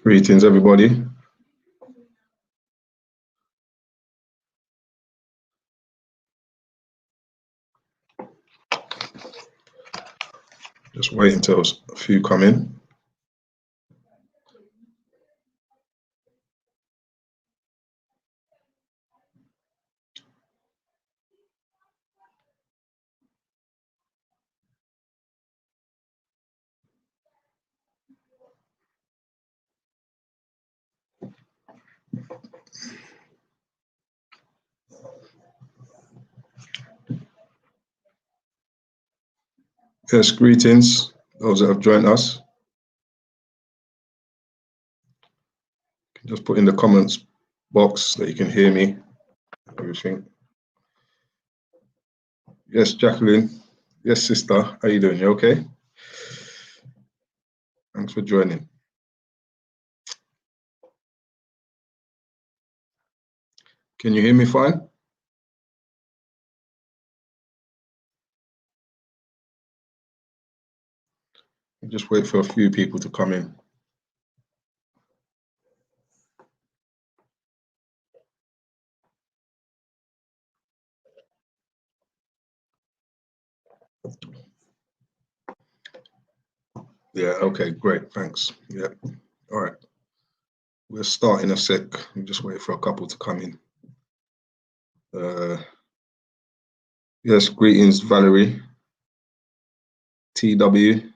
Greetings, everybody. Just wait until a few come in. Yes, greetings, those that have joined us. You can just put in the comments box that you can hear me, everything. Yes, Jacqueline. Yes, sister. How you doing? You okay? Thanks for joining. Can you hear me fine? I'll just wait for a few people to come in. Yeah, okay, great, thanks. Yeah, all right. We'll start in a sec. We'll just wait for a couple to come in. Yes, greetings, Valerie. TW.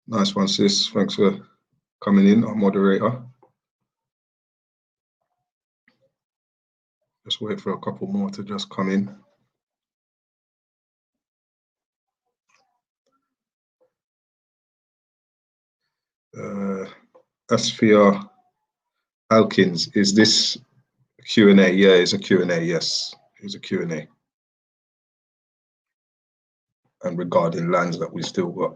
Nice one, sis. Thanks for coming in, our moderator. Just wait for a couple more to just come in. Asphia Alkins, is this Q&A? Yeah, it's a Q&A, yes. It's a Q&A. And regarding lands that we still got.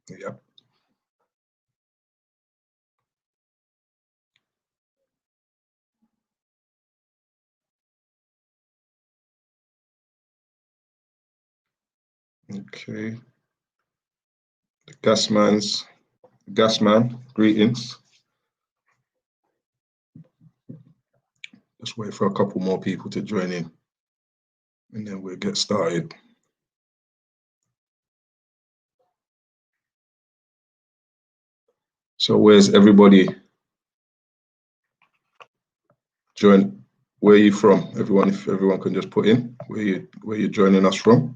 Yeah. Okay. The Gasman, greetings. Just wait for a couple more people to join in, and then we'll get started. So where's everybody? Join. Where are you from? Everyone, if everyone can just put in where you're joining us from.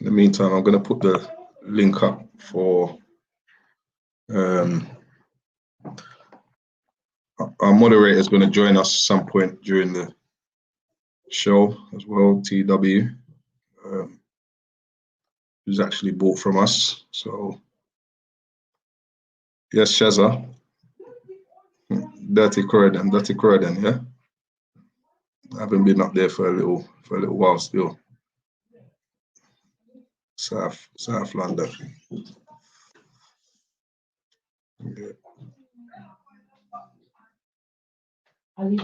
In the meantime, I'm going to put the link up for our moderator is going to join us at some point during the show as well, TW, who's actually bought from us. So, yes, Shaza, Dirty Croydon, yeah. I haven't been up there for a little while still. South London. Yeah.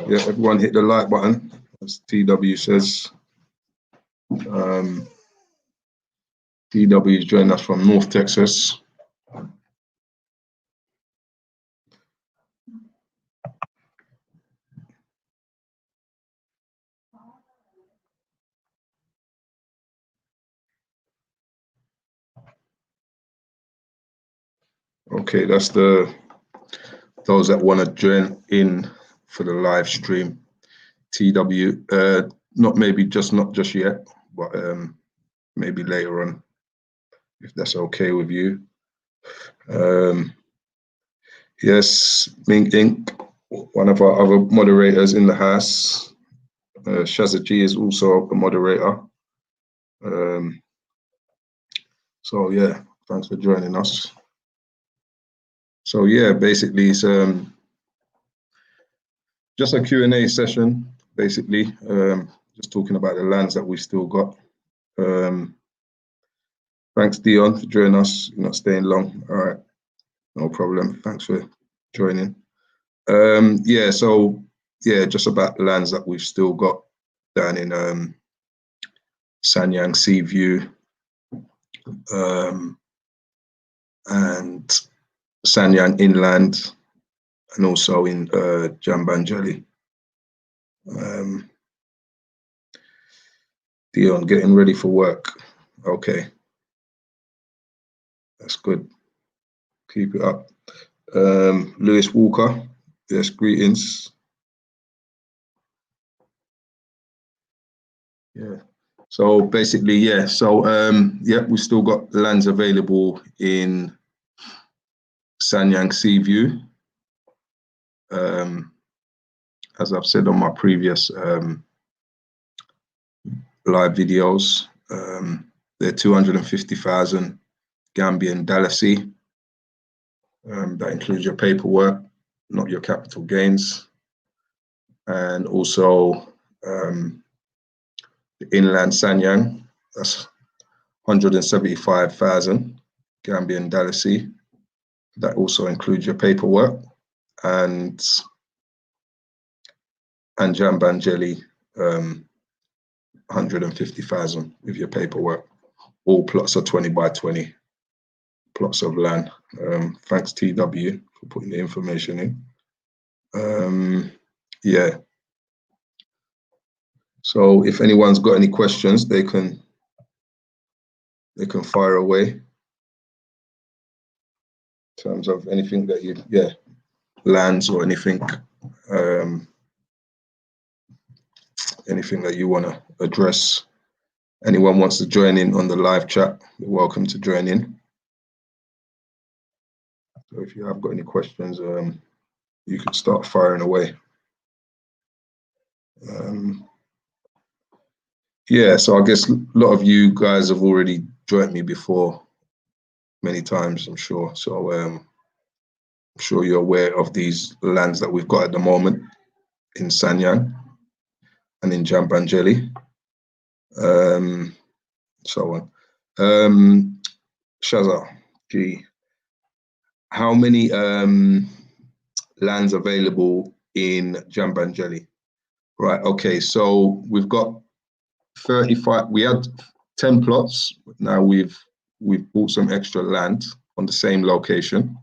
Yeah, everyone hit the like button, as TW says. TW is joining us from North Texas. Okay, that's those that want to join in for the live stream. TW, not just yet, but maybe later on, if that's okay with you. Yes, Ming Inc., one of our other moderators in the house. Shaza G is also a moderator. So yeah, thanks for joining us. So yeah, basically it's just a Q&A session, basically, just talking about the lands that we still got. Thanks, Dion, for joining us. You're not staying long. All right. No problem. Thanks for joining. Yeah, so yeah, just about lands that we've still got down in Sanyang, Seaview, and Sanyang inland, and also in Jambanjelly. Dion, getting ready for work. Okay, that's good. Keep it up. Lewis Walker, yes, greetings. Yeah. So basically, yeah. So yeah, we still got lands available in Sanyang Seaview. As I've said on my previous live videos, they're 250,000 Gambian dalasi. That includes your paperwork, not your capital gains, and also the inland Sanyang. That's 175,000 Gambian dalasi. That also includes your paperwork, and Jambanjelly, 150,000 with your paperwork. All plots are 20 by 20 plots of land. Thanks TW for putting the information in. Yeah. So if anyone's got any questions, they can fire away in terms of anything that you, yeah, lands or anything, anything that you want to address. Anyone wants to join in on the live chat, you're welcome to join in. So if you have got any questions, you could start firing away. Yeah, so I guess a lot of you guys have already joined me before many times, I'm sure. So I'm sure you're aware of these lands that we've got at the moment in Sanyang and in Jambanjelly, so on. Shaza, gee, how many lands available in Jambanjelly? Right, okay, so we've got 35, we had 10 plots. Now we've bought some extra land on the same location,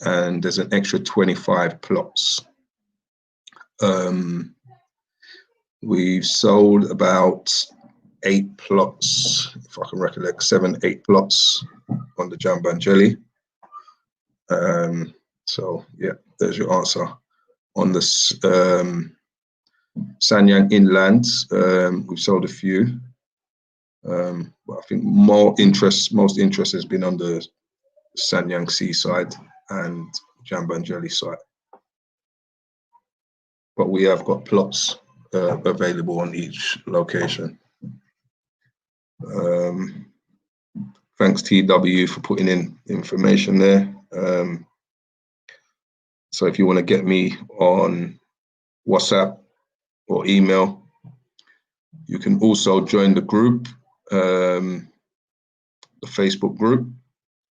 and there's an extra 25 plots. We've sold about 8 plots, if I can recollect, 7, 8 plots on the Jambanjelly. So yeah, there's your answer. On the Sanyang inland, we've sold a few. But I think most interest has been on the Sanyang seaside and Jambanjelly side. But we have got plots available on each location. Thanks TW for putting in information there. So if you want to get me on WhatsApp or email, you can also join the group, the Facebook group,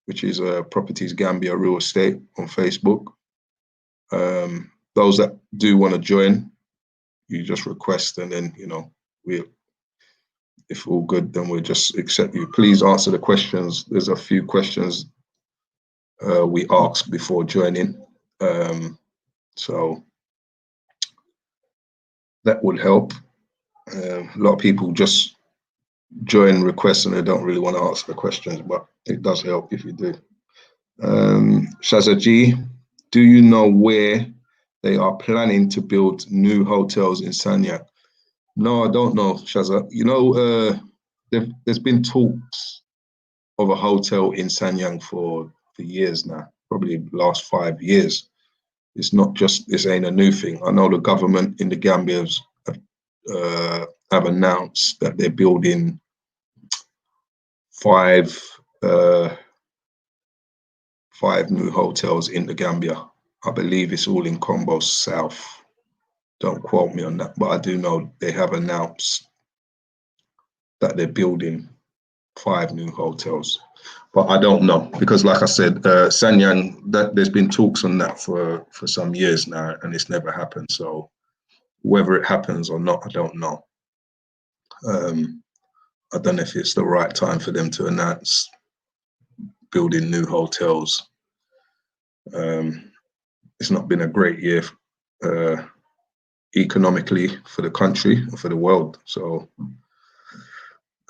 which is Properties Gambia Real Estate on Facebook. Those that do want to join, you just request, and then, you know, if all good, then we'll just accept you. Please answer the questions. There's a few questions we ask before joining. So that would help. A lot of people just join requests and they don't really want to answer the questions, but it does help if you do. Shaza G, do you know where they are planning to build new hotels in Sanyang? No, I don't know, Shaza. You know, there's been talks of a hotel in Sanyang for years now, probably last 5 years. It's not just, this ain't a new thing. I know the government in the Gambia have announced that they're building 5 new hotels in the Gambia. I believe it's all in Combo South. Don't quote me on that, but I do know they have announced that they're building 5 new hotels. But I don't know, because like I said, Sanyang, that there's been talks on that for some years now, and it's never happened. So whether it happens or not, I don't know. I don't know if it's the right time for them to announce building new hotels. It's not been a great year economically for the country or for the world. So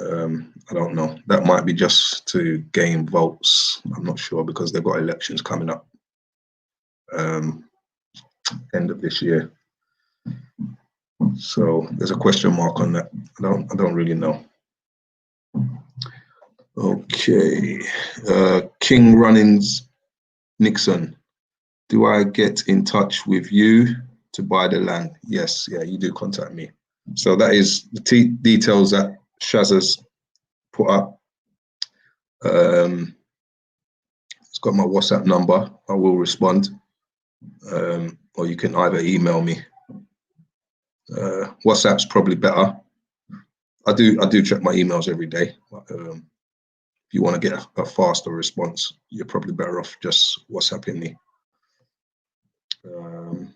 I don't know. That might be just to gain votes. I'm not sure, because they've got elections coming up end of this year. So there's a question mark on that. I don't really know. Okay, King Runnings Nixon. Do I get in touch with you to buy the land? Yes, yeah, you do contact me. So that is the details that Shaz has put up. It's got my WhatsApp number. I will respond, or you can either email me. WhatsApp's probably better. I do check my emails every day. But, if you want to get a faster response, you're probably better off just WhatsApping me. And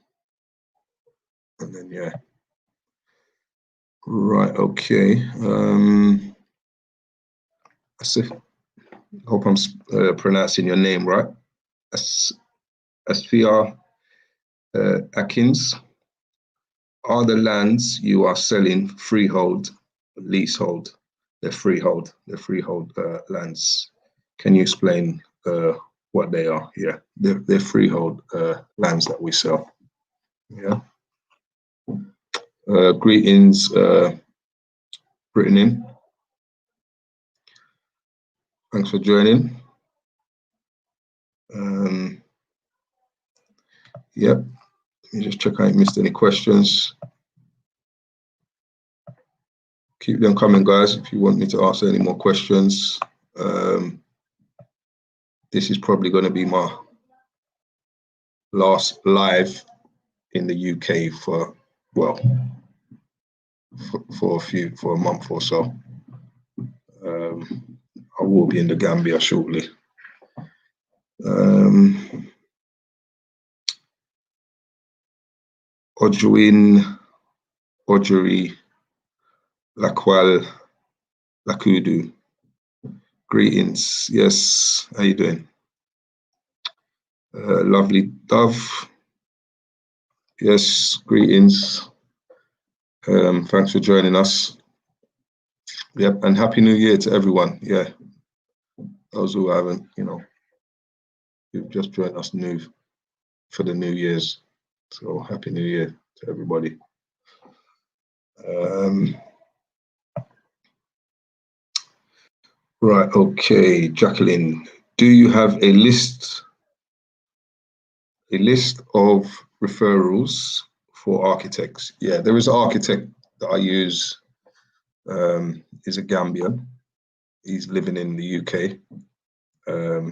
then yeah. Right, okay. I hope I'm pronouncing your name right. Asfia Atkins. Are the lands you are selling freehold, leasehold? They're freehold. They're freehold lands. Can you explain what they are? Yeah, they're freehold lands that we sell. Yeah. Greetings, Brittany. Thanks for joining. Yep. Let me just check I ain't missed any questions. Keep them coming, guys, if you want me to answer any more questions. This is probably going to be my last live in the UK for, well, for a month or so. I will be in the Gambia shortly. Audrey Laqual Lakudu. Greetings. Yes, how you doing? Lovely Dove. Yes, greetings. Thanks for joining us. Yep, and Happy New Year to everyone. Yeah, those who haven't, you've just joined us new for the New Year's. So Happy New Year to everybody. Right, okay, Jacqueline, do you have a list of referrals for architects? Yeah, there is an architect that I use, is a Gambian. He's living in the UK. A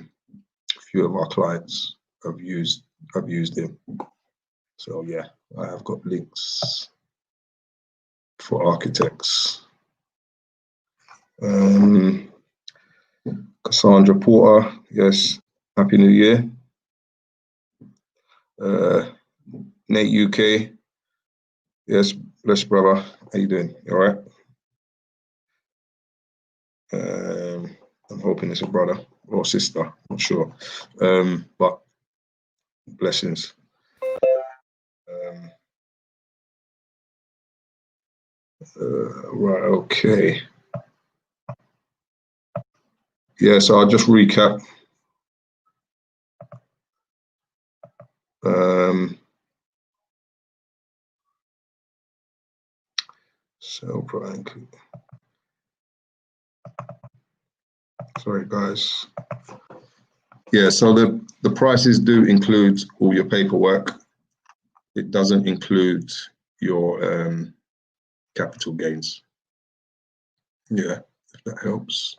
few of our clients have used him. So yeah, I have got links for architects. Cassandra Porter, yes, Happy New Year. Nate UK, yes, bless brother, how you doing? You all right? I'm hoping it's a brother or sister, not sure, but blessings. Right, okay. Yeah, so I'll just recap. So Brian, sorry guys. Yeah, so the prices do include all your paperwork. It doesn't include your capital gains. Yeah, if that helps.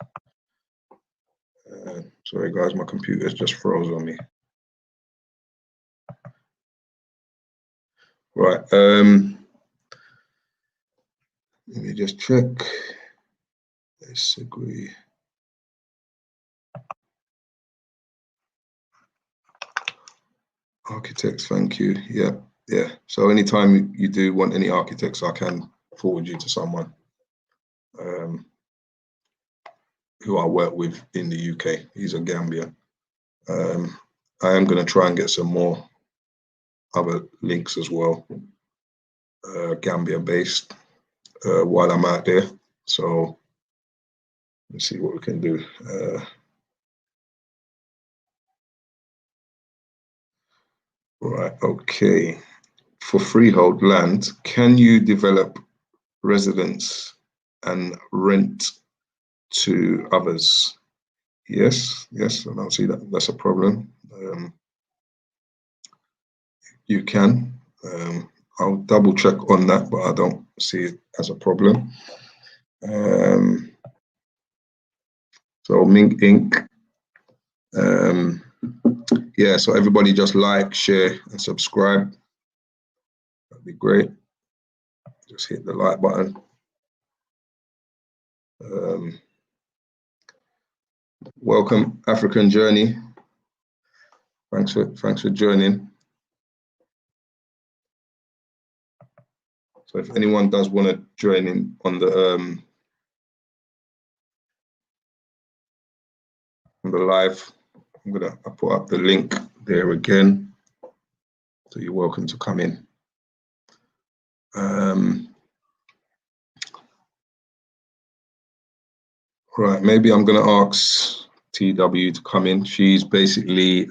Sorry guys, my computer's just froze on me. Right, let me just check. Let's agree. Architects, thank you. Yeah, yeah. So anytime you do want any architects, I can forward you to someone who I work with in the UK. He's a Gambian. I am going to try and get some more other links as well, Gambia based, while I'm out there. So let's see what we can do. Right, okay. For freehold land, can you develop residence and rent to others? Yes, yes, I don't see that that's a problem. You can. I'll double check on that, but I don't see it as a problem. So Mink Inc. Yeah, so everybody just like, share, and subscribe. That'd be great. Just hit the like button. Welcome, African Journey. Thanks for joining. So if anyone does want to join in on the live, I put up the link there again. So you're welcome to come in. Right, maybe I'm going to ask TW to come in. She's basically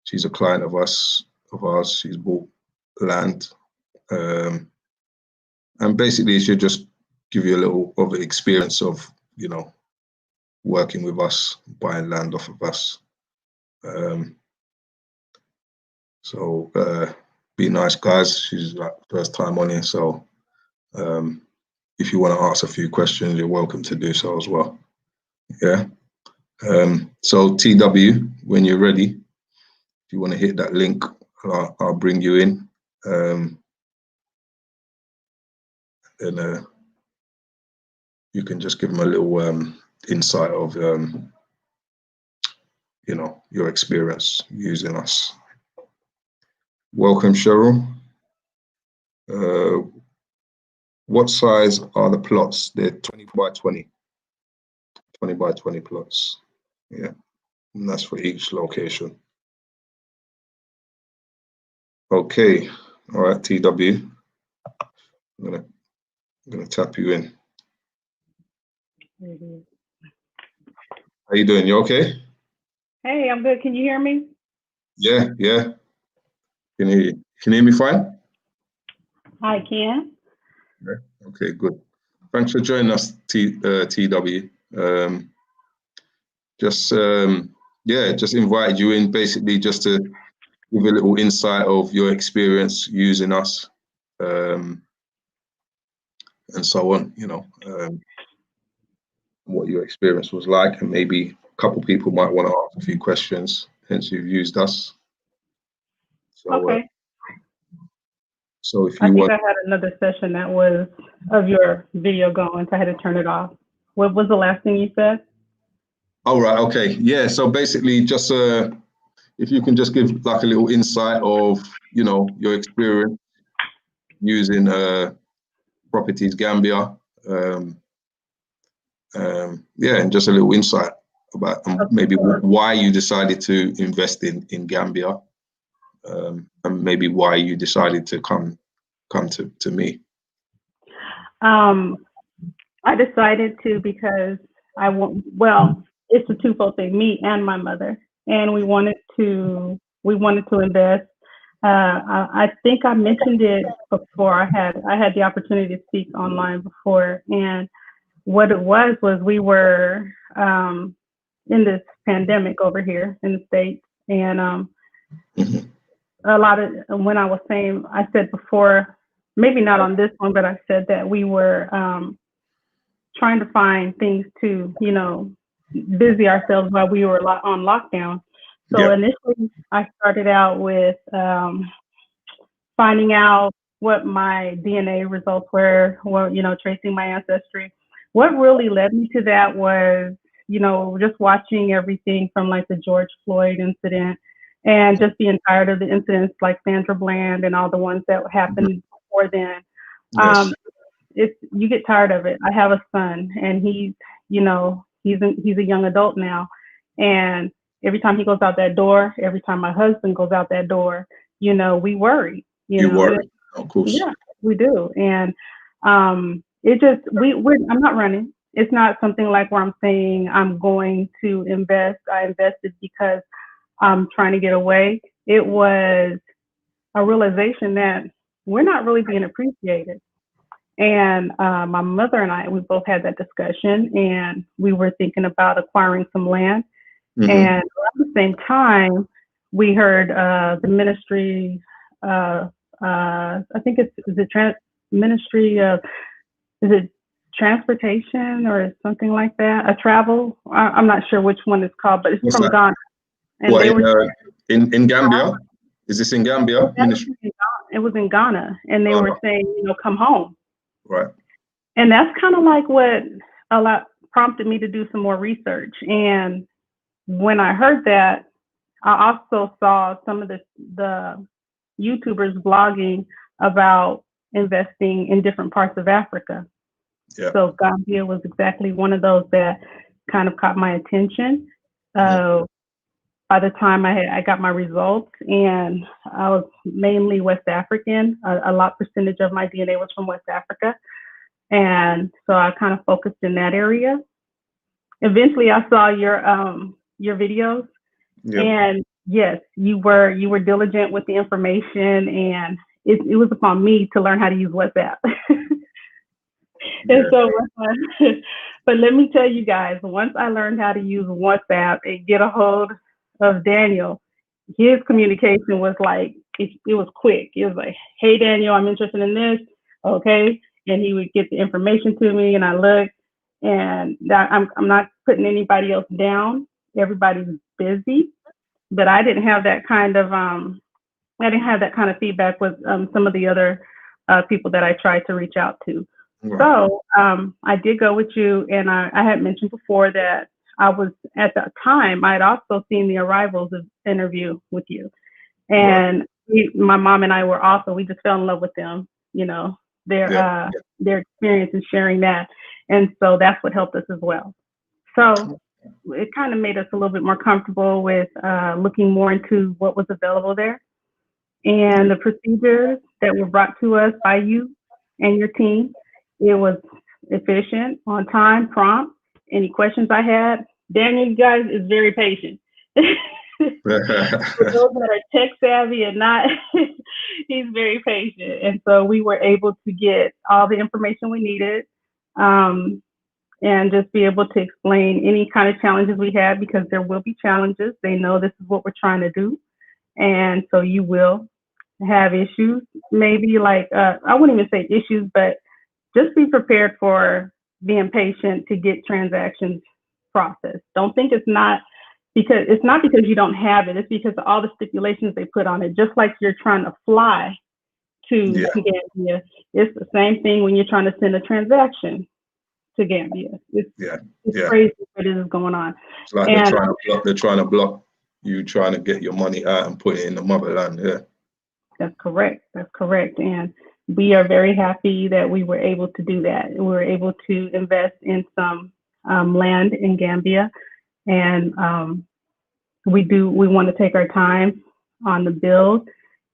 she's a client of ours. She's bought land, and basically she'll just give you a little of the experience of, you know, working with us, buying land off of us. So be nice, guys. She's like first time on here, so if you want to ask a few questions, you're welcome to do so as well. Yeah. So TW, when you're ready, if you want to hit that link, I'll bring you in. And you can just give them a little insight of, you know, your experience using us. Welcome, Sheryl. What size are the plots? They're 20 by 20. 20 by 20 plots. Yeah, and that's for each location. Okay, all right, TW. I'm gonna tap you in. How you doing? You okay? Hey, I'm good. Can you hear me? Yeah, yeah. Can hear you. Can you hear me fine? I can. Yeah. Okay, good. Thanks for joining us, TW. Just invited you in basically just to give a little insight of your experience using us, and so on, you know, what your experience was like, and maybe a couple people might want to ask a few questions since you've used us. So, okay. So if I you think want, I had another session that was of your video going, so I had to turn it off. What was the last thing you said? all right, okay, yeah. So basically, just if you can just give like a little insight of, you know, your experience using Properties Gambia, yeah, and just a little insight about maybe why you decided to invest in Gambia, and maybe why you decided to come to me. I decided to because it's a twofold thing, me and my mother, and we wanted to invest. I think I mentioned it before. I had the opportunity to speak online before, and what it was we were in this pandemic over here in the States, and a lot of, when I was saying, I said before, maybe not on this one, but I said that we were trying to find things to, you know, busy ourselves while we were on lockdown. So initially, I started out with finding out what my DNA results were, you know, tracing my ancestry. What really led me to that was, you know, just watching everything from like the George Floyd incident and just being tired of the incidents like Sandra Bland and all the ones that happened before then. Yes. You get tired of it. I have a son, and he's a young adult now, and every time he goes out that door, every time my husband goes out that door, we worry. You worry, of course. Yeah, we do, and it just I'm not running. It's not something like where I'm saying I'm going to invest. I invested because I'm trying to get away. It was a realization that we're not really being appreciated. And my mother and I, we both had that discussion, and we were thinking about acquiring some land. Mm-hmm. And at the same time, we heard the ministry, I think is it ministry of, is it transportation or something like that? A travel, I'm not sure which one it's called, but it's What's from that? Ghana. And What, they were in Gambia? Is this in Gambia? It was in Ghana, and they were saying, come home. Right. And that's kind of like what prompted me to do some more research. And when I heard that, I also saw some of the YouTubers blogging about investing in different parts of Africa. Yeah. So Gambia was exactly one of those that kind of caught my attention. By the time I got my results, and I was mainly West African, a lot percentage of my DNA was from West Africa. And so I kind of focused in that area. Eventually I saw your videos. Yep. And yes, you were diligent with the information, and it was upon me to learn how to use WhatsApp. And so, but let me tell you guys, once I learned how to use WhatsApp and get a hold of Daniel, his communication was like, it was quick. It was like, hey, Daniel, I'm interested in this. Okay. And he would get the information to me, and I looked, and I'm not putting anybody else down. Everybody's busy, but I didn't have that kind of feedback with some of the other people that I tried to reach out to. Right. So I did go with you, and I had mentioned before that I was, at that time, I had also seen the Arrivals interview with you. And my mom and I we just fell in love with them, their experience in sharing that. And so that's what helped us as well. So it kind of made us a little bit more comfortable with looking more into what was available there. And the procedures that were brought to us by you and your team, it was efficient, on time, prompt. Any questions I had, Daniel, you guys, is very patient. For those that are tech savvy and not, he's very patient. And so we were able to get all the information we needed, and just be able to explain any kind of challenges we had, because there will be challenges. They know this is what we're trying to do. And so you will have issues, maybe like, I wouldn't even say issues, but just be prepared for being patient to get transactions processed. Don't think it's not because you don't have it. It's because of all the stipulations they put on it. Just like you're trying to fly to Gambia, it's the same thing when you're trying to send a transaction to Gambia. It's crazy what is going on. It's like they're trying to block you trying to get your money out and put it in the motherland. Yeah. That's correct. And we are very happy that we were able to do that. We were able to invest in some land in Gambia, and we want to take our time on the build,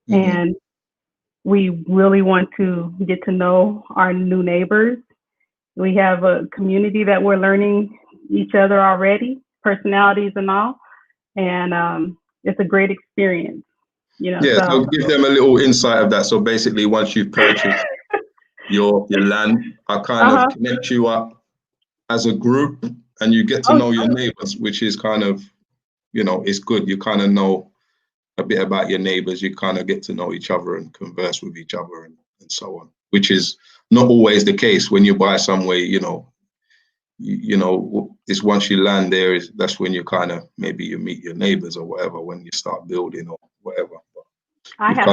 and we really want to get to know our new neighbors. We have a community that we're learning each other already, personalities and all, and it's a great experience. So give them a little insight of that. So basically, once you've purchased your land, I kind of connect you up as a group, and you get to know your neighbors, which is kind of, it's good. You kind of know a bit about your neighbors. You kind of get to know each other and converse with each other and so on, which is not always the case when you buy somewhere. It's once you land there, that's when you kind of, maybe you meet your neighbors or whatever, when you start building or whatever. I have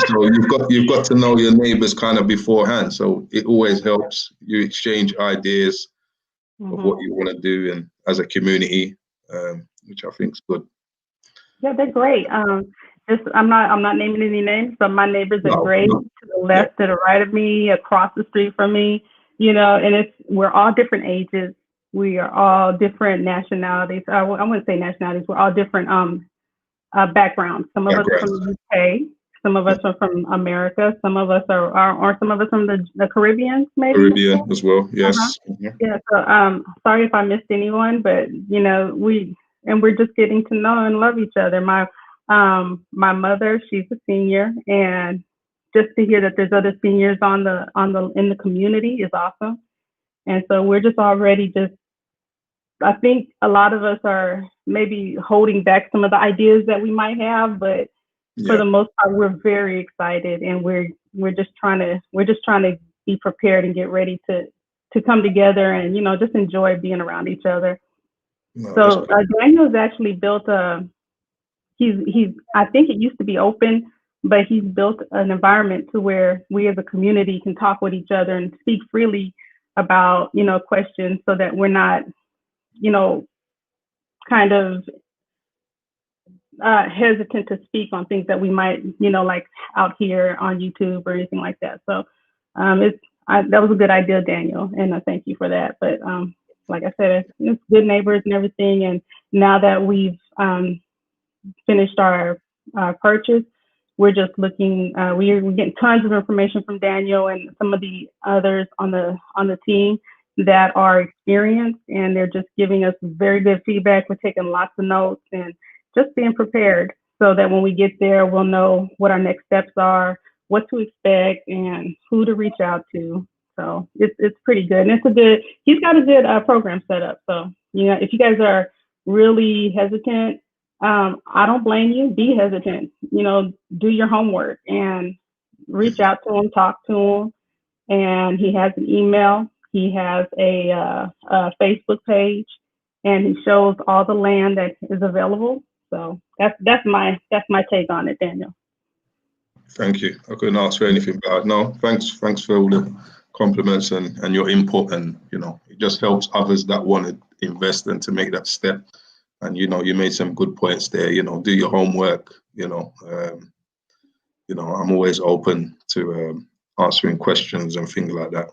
so you've got to know your neighbors kind of beforehand. So it always helps. You exchange ideas of what you want to do, and as a community, which I think is good. Yeah, they're great. Just I'm not naming any names, but my neighbors are No, great no. to the left, to the right of me, across the street from me. And we're all different ages. We are all different nationalities. I wouldn't say nationalities. We're all different backgrounds. Some of us are from Backgrounds. the UK. Some of us are from America. Some of us or some of us from the Caribbean, maybe. Caribbean as well. Uh-huh. Yes. Mhm. Yeah. So sorry if I missed anyone, but we're just getting to know and love each other. My mother, she's a senior, and just to hear that there's other seniors in the community is awesome. And so we're just already just I think a lot of us are maybe holding back some of the ideas that we might have, but for Yeah. the most part, we're very excited, and we're just trying to be prepared and get ready to come together and just enjoy being around each other. No, that's So good. Daniel's actually built a he's I think it used to be open, but he's built an environment to where we as a community can talk with each other and speak freely about questions, so that we're not you know kind of hesitant to speak on things that we might, like out here on YouTube or anything like that. So that was a good idea, Daniel, and I thank you for that. But like I said, it's good neighbors and everything. And now that we've finished our purchase, we're just looking. We're getting tons of information from Daniel and some of the others on the team that are experienced, and they're just giving us very good feedback. We're taking lots of notes and just being prepared, so that when we get there, we'll know what our next steps are, what to expect, and who to reach out to. So it's pretty good, and he's got a good program set up. So if you guys are really hesitant, I don't blame you. Be hesitant. Do your homework and reach out to him, talk to him. And he has an email. He has a Facebook page, and he shows all the land that is available. So that's my take on it, Daniel. Thank you. I couldn't ask for anything better. No, thanks for all the compliments and your input, and it just helps others that want to invest and to make that step. And you made some good points there. Do your homework. I'm always open to answering questions and things like that.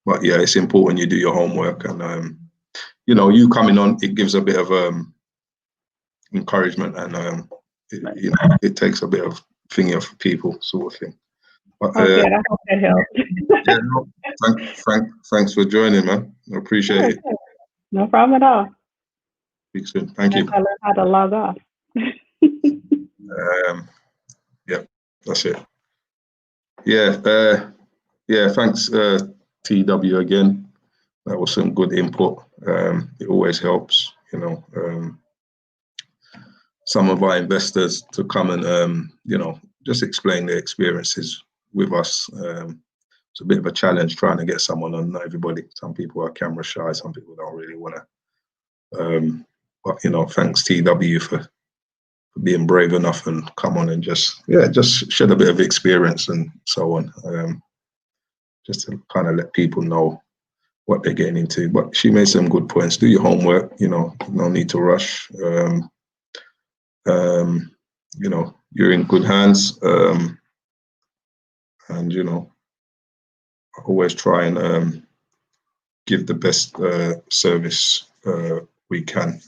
But yeah, it's important you do your homework, and you coming on, it gives a bit of encouragement, and it takes a bit of thinking for people, sort of thing. But good. I hope that helps. yeah, no, thanks for joining, man. I appreciate it. No problem at all. Speak soon. Thank you. I learned how to log off. Yeah, that's it. Yeah, thanks, TW again. That was some good input. It always helps, some of our investors to come and, just explain their experiences with us. It's a bit of a challenge trying to get someone on. Not everybody. Some people are camera shy. Some people don't really want to. But thanks TW for being brave enough and come on and just shed a bit of experience and so on. Just to kind of let people know what they're getting into. But she made some good points. Do your homework. No need to rush. You're in good hands. And always try and give the best service we can.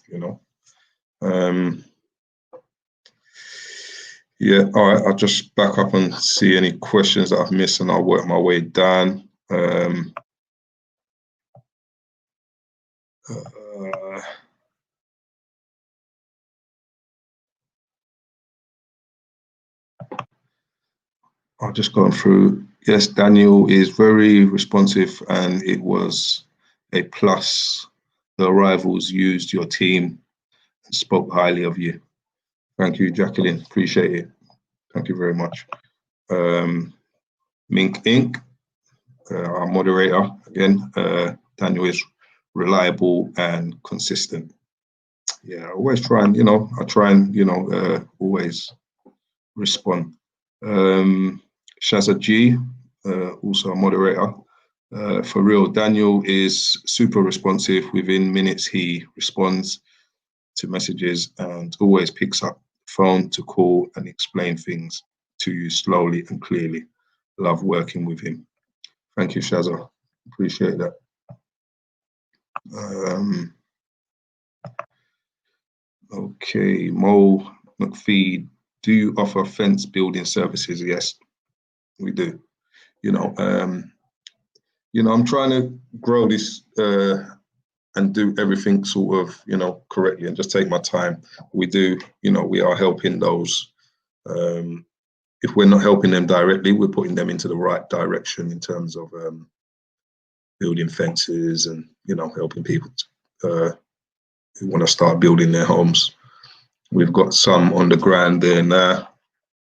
Yeah, all right, I'll just back up and see any questions that I've missed, and I'll work my way down. I'll just go through. Yes, Daniel is very responsive, and it was a plus. The arrivals used your team and spoke highly of you. Thank you, Jacqueline. Appreciate it. Thank you very much. Mink Inc., our moderator, again, Daniel is reliable and consistent. Yeah, I always try and, I try and, always respond. Shaza G, also a moderator. For real, Daniel is super responsive. Within minutes, he responds to messages and always picks up phone to call and explain things to you slowly and clearly. Love working with him. Thank you, Shazza. Appreciate that. Okay, Mo McPhee, do you offer fence building services? Yes, we do. I'm trying to grow this and do everything sort of, correctly and just take my time. We do, we are helping those. If we're not helping them directly, we're putting them into the right direction in terms of building fences and, helping people who want to start building their homes. We've got some on the ground there now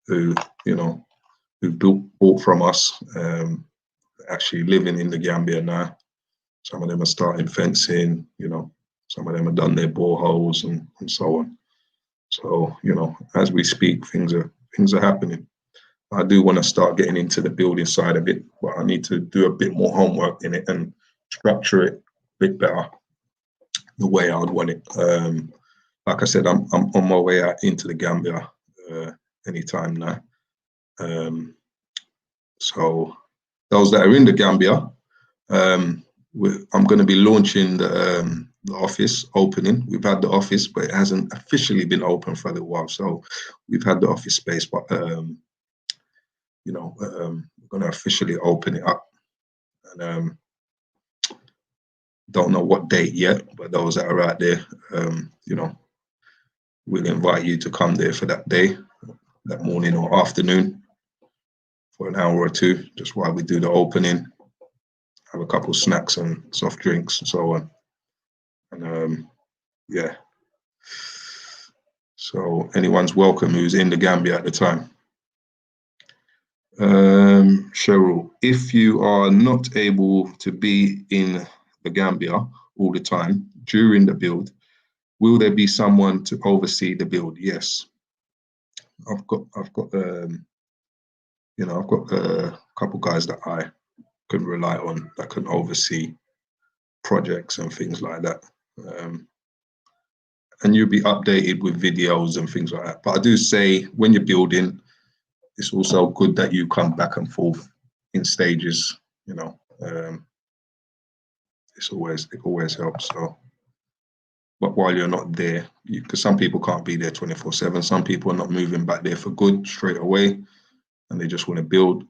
who, who bought from us, actually living in the Gambia now. Some of them are starting fencing, some of them have done their boreholes and so on. So, as we speak, things are happening. I do want to start getting into the building side a bit, but I need to do a bit more homework in it and structure it a bit better the way I would want it. Like I said, I'm on my way out into the Gambia anytime now. So those that are in the Gambia, I'm going to be launching the office opening. We've had the office, but it hasn't officially been open for a little while. So we've had the office space, but we're going to officially open it up. And don't know what date yet, but those that are out there, we'll invite you to come there for that day, that morning or afternoon, for an hour or two, just while we do the opening. Have a couple of snacks and soft drinks and so on. And yeah. So anyone's welcome who's in the Gambia at the time. Sheryl, if you are not able to be in the Gambia all the time during the build, will there be someone to oversee the build? Yes. I've got a couple guys that I can rely on that can oversee projects and things like that. And you'll be updated with videos and things like that. But I do say when you're building, it's also good that you come back and forth in stages, it always helps. So, but while you're not there, because some people can't be there 24/7, some people are not moving back there for good straight away, and they just want to build.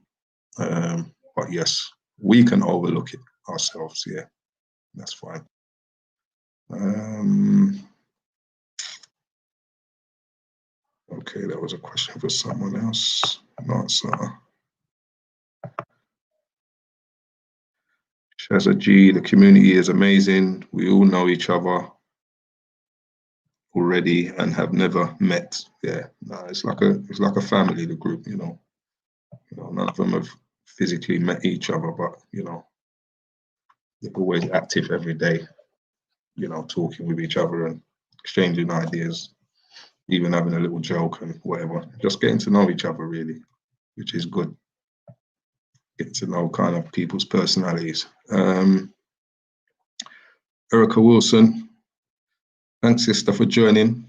But yes, we can overlook it ourselves. Yeah, that's fine. Okay, that was a question for someone else. Not so. Shazza G, the community is amazing. We all know each other already and have never met. Yeah, no, it's like a family, the group, none of them have physically met each other, but they're always active every day, talking with each other and exchanging ideas, even having a little joke and whatever, just getting to know each other really, which is good. Get to know kind of people's personalities. Erica Wilson, thanks sister for joining.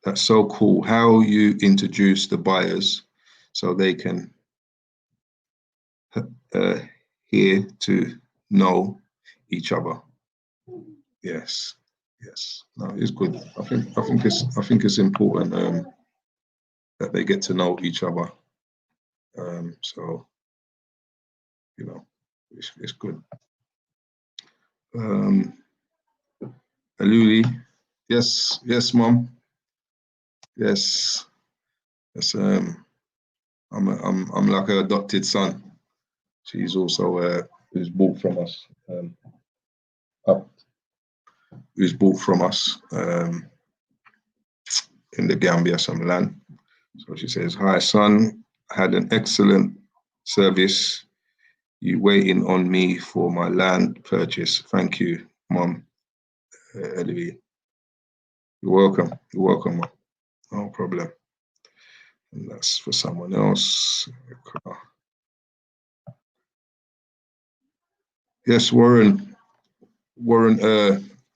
That's so cool how you introduce the buyers so they can hear to know each other. Yes. No, it's good. I think it's important that they get to know each other. So it's good. Aluli, yes, mom. Yes. I'm like her adopted son. She's also who's bought from us. Who's bought from us in the Gambia some land. So she says, "Hi son, had an excellent service. You waiting on me for my land purchase. Thank you, Mom." You're welcome. Mom. No problem. And that's for someone else. Yes, Warren,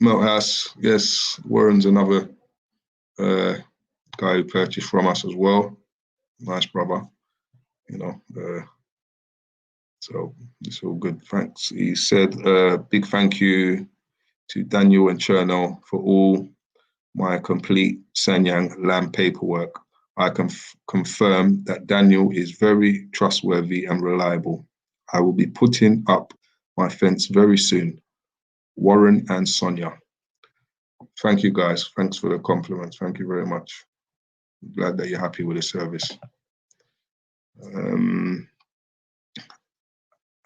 House, yes. Warren's another guy who purchased from us as well. Nice brother, you know. So it's all good. Thanks. He said, big thank you to Daniel and Sheryl for all my complete Sanyang land paperwork. I can confirm that Daniel is very trustworthy and reliable. I will be putting up my fence very soon. Warren and Sonia. Thank you, guys. Thanks for the compliments. Thank you very much. Glad that you're happy with the service.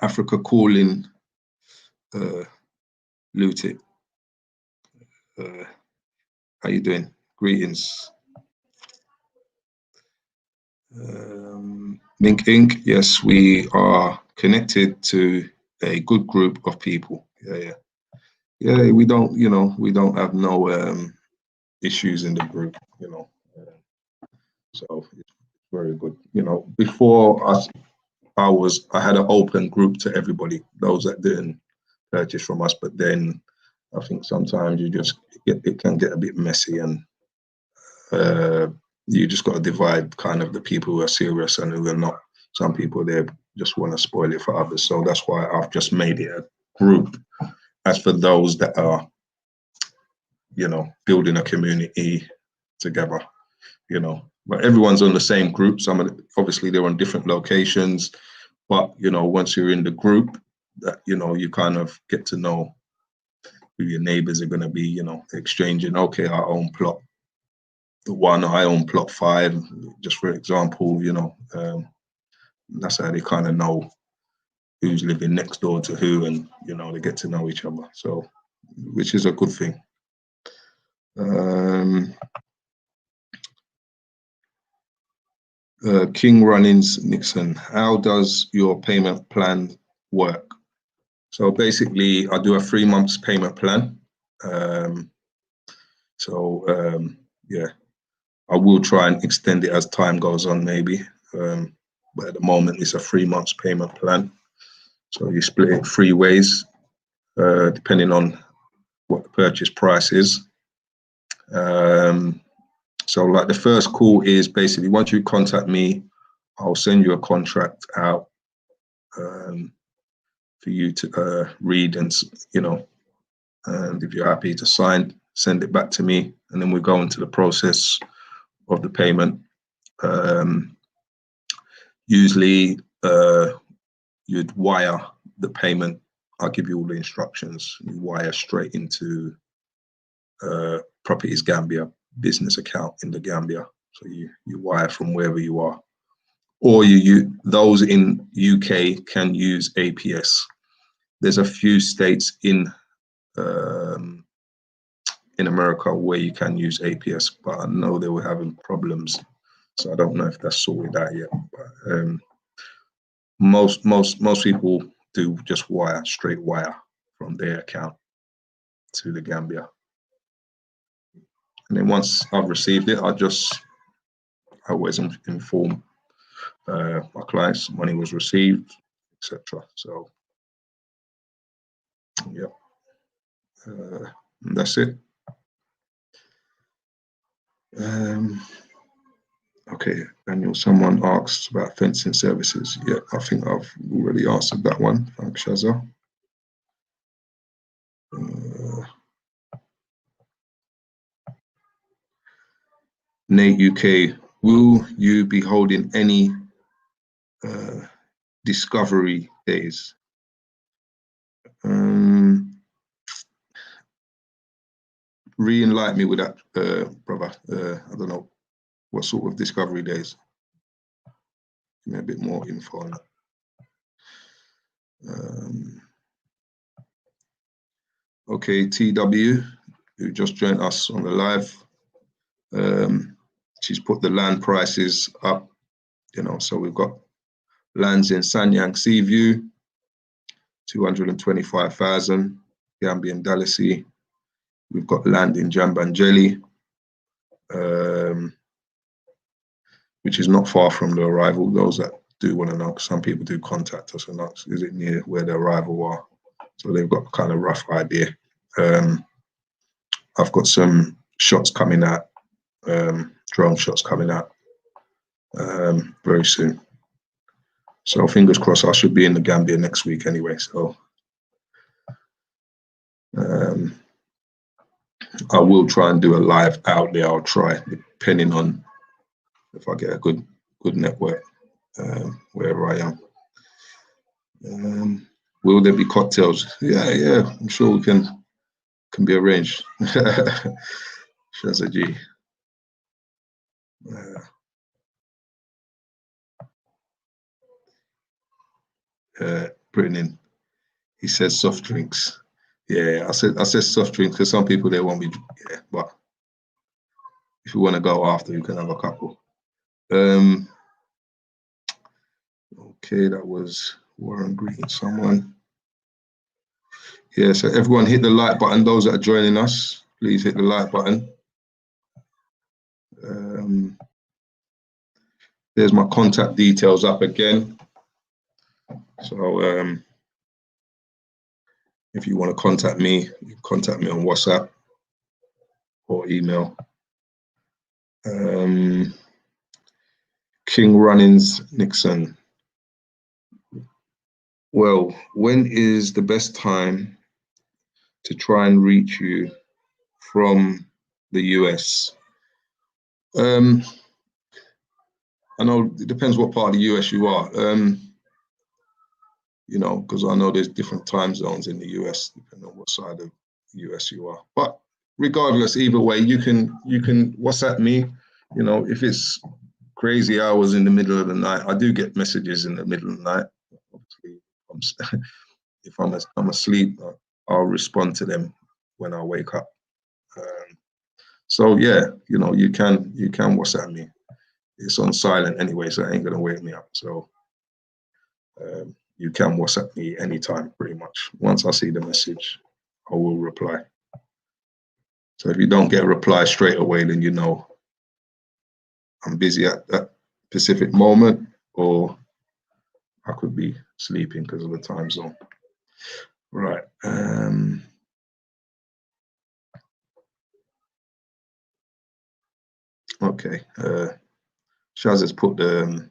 Africa calling, Lutit. How you doing? Greetings. Mink Inc. Yes, we are connected to a good group of people. Yeah. We don't, we don't have no issues in the group, so it's very good. Before us, I had an open group to everybody, those that didn't purchase from us, but then I think sometimes it can get a bit messy, and you just got to divide kind of the people who are serious and who are not. Some people there just want to spoil it for others. So that's why I've just made it a group. As for those that are, building a community together, but everyone's on the same group. Obviously they're on different locations, but, once you're in the group, that, you kind of get to know who your neighbors are going to be, exchanging, okay, I own plot 1, I own plot 5, just for example, that's how they kind of know who's living next door to who, and, they get to know each other. So, which is a good thing. King Runnings Nixon, how does your payment plan work? So basically, I do a 3 months payment plan. Yeah, I will try and extend it as time goes on, maybe. But at the moment, it's a 3 months payment plan. So you split it 3 ways, depending on what the purchase price is. So like the first call is basically, once you contact me, I'll send you a contract out for you to read, and and if you're happy to sign, send it back to me, and then we go into the process of the payment. Usually you'd wire the payment. I'll give you all the instructions. You wire straight into Properties Gambia business account in the Gambia. So you wire from wherever you are, or those in UK can use APS. There's a few states in America where you can use APS, but I know they were having problems, so I don't know if that's sorted out yet. But most people do just straight wire from their account to the Gambia. And then once I've received it, I always inform my clients money was received, etc. So yeah, and that's it. Okay, Daniel, someone asked about fencing services. Yeah, I think I've already answered that one. Thanks, Shaza. Nate UK, will you be holding any discovery days? Re-enlighten me with that, brother. I don't know what sort of discovery days. Give me a bit more info on that. Okay, TW, who just joined us on the live. She's put the land prices up, so we've got lands in Sanyang, Seaview, 225,000, Gambian Dallasy. We've got land in Jambanjelly, which is not far from the arrival. Those that do want to know, some people do contact us and ask, is it near where the arrival are? So they've got kind of rough idea. I've got some shots coming out, drone shots coming out very soon. So fingers crossed, I should be in the Gambia next week anyway. So I will try and do a live out there. I'll try, depending on if I get a good network wherever I am. Will there be cocktails? Yeah, I'm sure we can be arranged. Shazza G. Brennan, he says soft drinks. Yeah, I said soft drinks because some people they won't be. Yeah, but if you want to go after, you can have a couple. Okay, that was Warren greeting someone. Yeah, so everyone hit the like button. Those that are joining us, please hit the like button. There's my contact details up again. So if you want to contact me, you can contact me on WhatsApp or email. King Runnings Nixon. Well, when is the best time to try and reach you from the US? I know it depends what part of the US you are. You know, because I know there's different time zones in the US depending on what side of the US you are. But regardless, either way, you can WhatsApp me. You know, if it's crazy hours in the middle of the night, I do get messages in the middle of the night. Obviously, if I'm asleep, I'll respond to them when I wake up. So yeah, you know, you can WhatsApp me. It's on silent anyway, so it ain't gonna wake me up. So you can WhatsApp me anytime, pretty much. Once I see the message, I will reply. So if you don't get a reply straight away, then you know I'm busy at that specific moment, or I could be sleeping because of the time zone. Right. Okay. Shaz has put the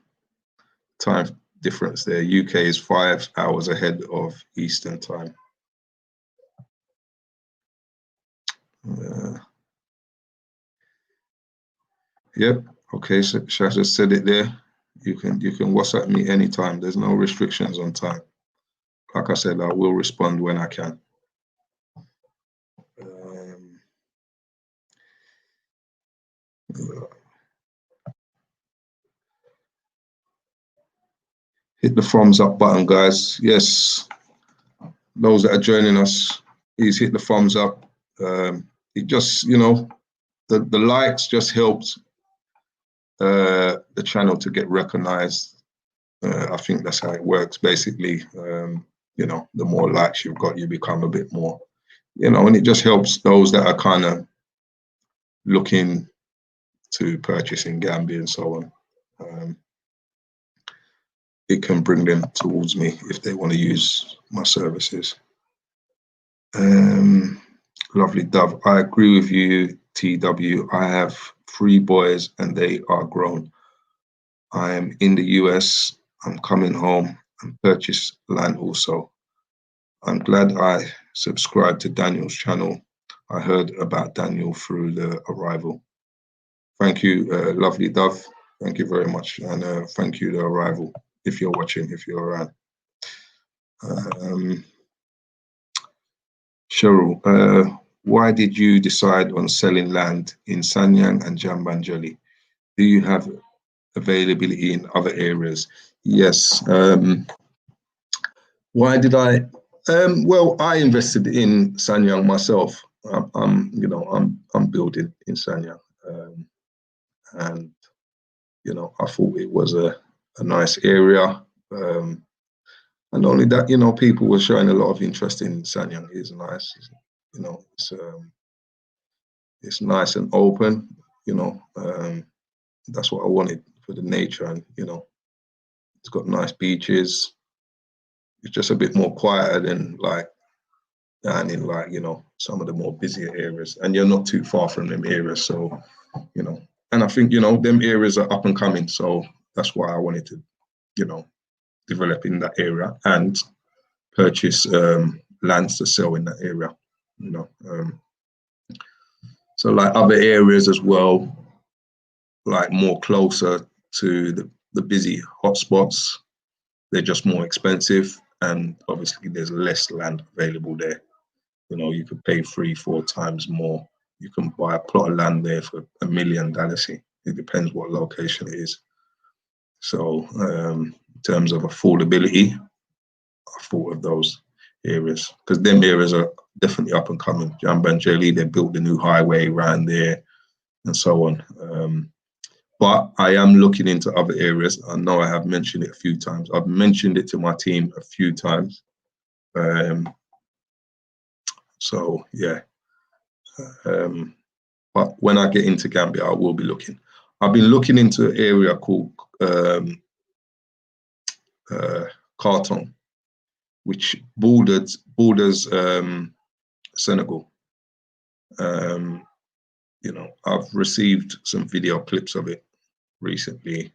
time difference there. UK is 5 hours ahead of Eastern time. Yep. Okay. So Shaz has said it there. You can WhatsApp me anytime. There's no restrictions on time. Like I said, I will respond when I can. Hit the thumbs up button, guys. Yes, those that are joining us, please hit the thumbs up. It just, you know, the likes just helped the channel to get recognized. I think that's how it works, basically. You know, the more likes you've got, you become a bit more, you know, and it just helps those that are kind of looking to purchase in Gambia and so on. It can bring them towards me if they want to use my services. Lovely Dove, I agree with you, TW. I have 3 boys and they are grown. I am in the US. I'm coming home and purchase land also. I'm glad I subscribed to Daniel's channel. I heard about Daniel through the arrival. Thank you, Lovely Dove. Thank you very much. And thank you, the arrival, if you're watching, if you're around. Sheryl, why did you decide on selling land in Sanyang and Jambanjelly? Do you have availability in other areas? Yes. Why did I? Well, I invested in Sanyang myself. I'm building in Sanyang, and you know, I thought it was a nice area. And only that, you know, people were showing a lot of interest in Sanyang. It's nice, you know, it's nice and open, you know. That's what I wanted for the nature, and you know, it's got nice beaches. It's just a bit more quieter than like and in, like, you know, some of the more busier areas, and you're not too far from them areas. So, you know, and I think, you know, them areas are up and coming. So that's why I wanted to, you know, develop in that area and purchase lands to sell in that area, you know. So like other areas as well, like more closer to the busy hotspots, they're just more expensive, and obviously there's less land available there. You know, you could pay 3-4 times more. You can buy a plot of land there for $1 million. It depends what location it is. So in terms of affordability, I thought of those areas, because them areas are definitely up and coming. Jambanjelly, they built the new highway around there and so on. But I am looking into other areas. I know I have mentioned it a few times. I've mentioned it to my team a few times. So yeah. But when I get into Gambia, I will be looking. I've been looking into an area called Khartoum, which borders Senegal. You know, I've received some video clips of it recently.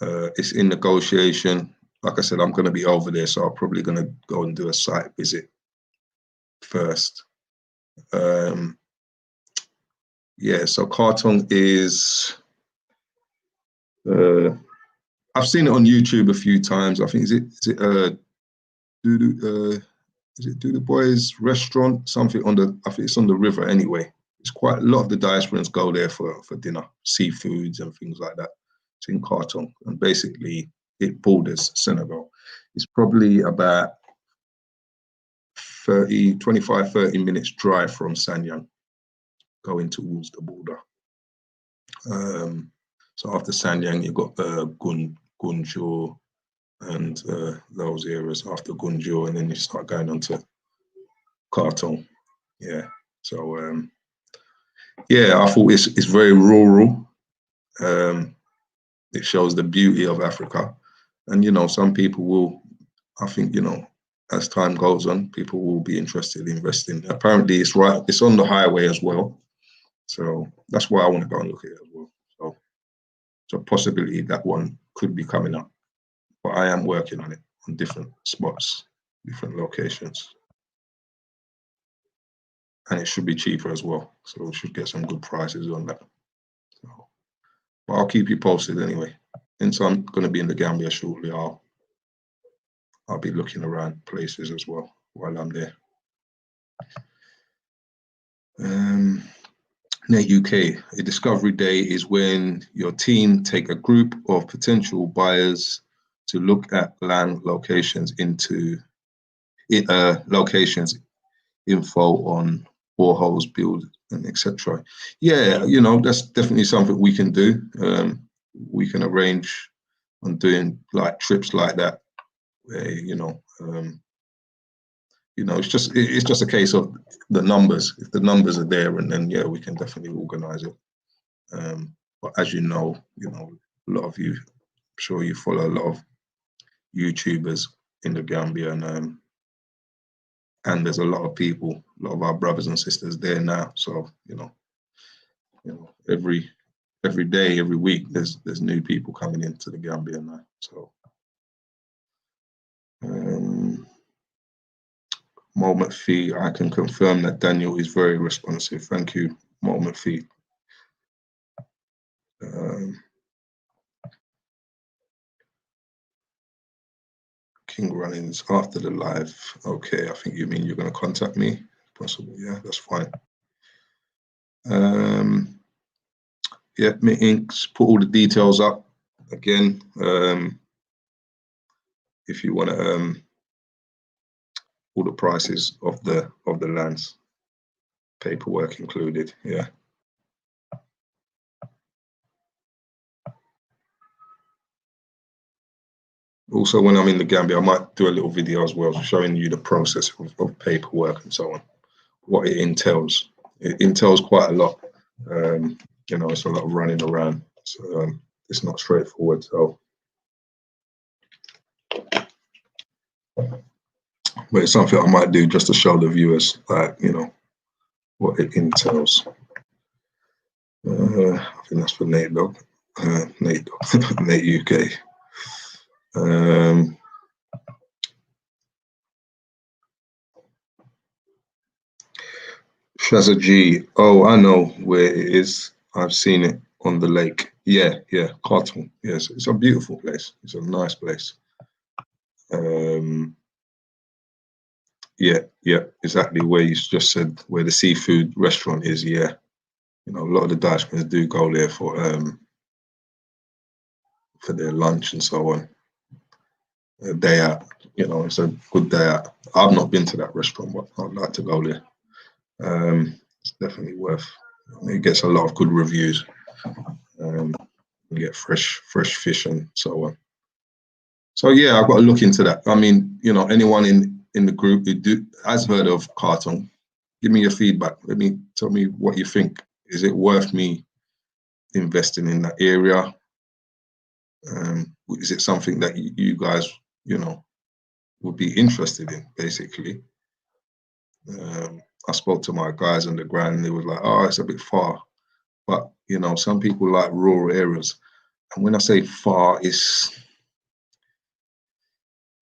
It's in negotiation. Like I said, I'm going to be over there, so I'm probably going to go and do a site visit first. Yeah, so Khartoum is, I've seen it on YouTube a few times. I think, is it Do the Boys Restaurant? Something on the, I think it's on the river anyway. It's quite a lot of the diasporans go there for dinner, seafoods and things like that. It's in Khartoum, and basically it borders Senegal. It's probably about 25, 30 minutes drive from Sanyang, going towards the border. So after Sanyang, you've got Gunjo and those areas after Gunjo, and then you start going on to Khartoum. Yeah. So yeah, I thought it's very rural. It shows the beauty of Africa, and you know, some people will, I think, you know, as time goes on, people will be interested in investing. Apparently, it's on the highway as well, so that's why I want to go and look at it as well. So it's a possibility that one could be coming up, but I am working on it on different spots, different locations. And it should be cheaper as well, so we should get some good prices on that. So, but I'll keep you posted anyway. And so I'm going to be in the Gambia shortly. I'll be looking around places as well while I'm there. Now, UK, a discovery day is when your team take a group of potential buyers to look at land locations locations, info on boreholes, build, and etc. Yeah, you know, that's definitely something we can do. We can arrange on doing like trips like that, where it's just a case of the numbers. If the numbers are there, and then yeah, we can definitely organize it. But as you know, a lot of you, I'm sure you follow a lot of YouTubers in the Gambia, and there's a lot of people, a lot of our brothers and sisters there now. So every day, every week, there's new people coming into the Gambia now. So McPhee, I can confirm that Daniel is very responsive. Thank you, McPhee. King Runnings after the live. Okay, I think you mean you're going to contact me. Possible, yeah, that's fine. Yeah, me Inks, put all the details up again. If you want to, all the prices of the lands, paperwork included. Yeah. Also, when I'm in the Gambia, I might do a little video as well, showing you the process of paperwork and so on, what it entails. It entails quite a lot. It's a lot of running around, so it's not straightforward. So but it's something I might do just to show the viewers, like, you know, what it entails. I think that's for Nate Dog, Nate UK. Shazza G. Oh, I know where it is. I've seen it on the lake. Yeah, Carton. Yes, it's a beautiful place. It's a nice place. Yeah, exactly where you just said, where the seafood restaurant is. Yeah, you know, a lot of the Dutchmen do go there for their lunch and so on. A day out, you know, it's a good day out. I've not been to that restaurant, but I'd like to go there. It's definitely worth. It gets a lot of good reviews. You get fresh fish and so on. So yeah, I've got to look into that. I mean, you know, anyone in the group who has heard of Carton, give me your feedback. Tell me what you think. Is it worth me investing in that area? Is it something that you guys, you know, would be interested in, basically? I spoke to my guys on the ground and they were like, oh, it's a bit far. But, you know, some people like rural areas. And when I say far, it's,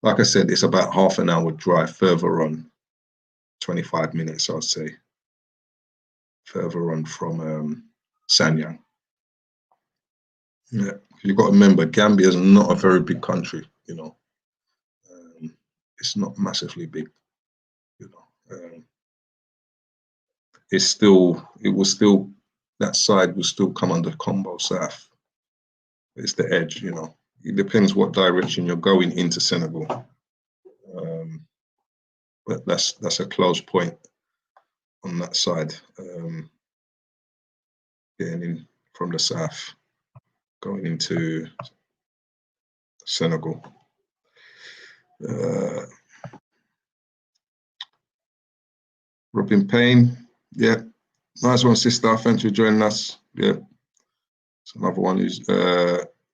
like I said, it's about half an hour drive further on, 25 minutes, I'd say, further on from Sanyang. Yeah, you've got to remember, Gambia is not a very big country, you know. It's not massively big, you know. That side will still come under Combo South. It's the edge, you know. It depends what direction you're going into Senegal. But that's a close point on that side. Getting in from the south, going into Senegal. Robin Payne, yeah. Nice one, sister. Thanks for joining us. Yeah. It's another one who's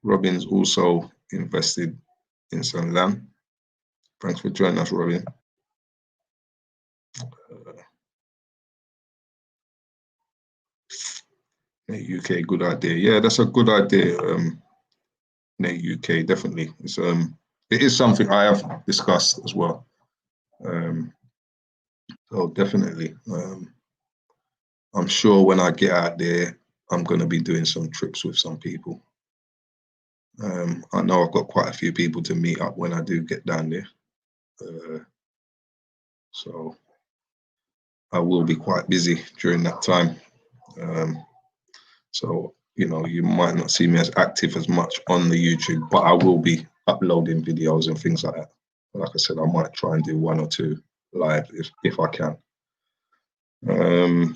Robin's also invested in some land. Thanks for joining us, Robin. Nate UK, good idea. Yeah, that's a good idea. Nate UK, definitely. It is something I have discussed as well. So definitely. I'm sure when I get out there, I'm going to be doing some trips with some people. I know I've got quite a few people to meet up when I do get down there. So I will be quite busy during that time. So, you know, you might not see me as active as much on the YouTube, but I will be uploading videos and things like that. Like I said, I might try and do 1 or 2 live if I can. All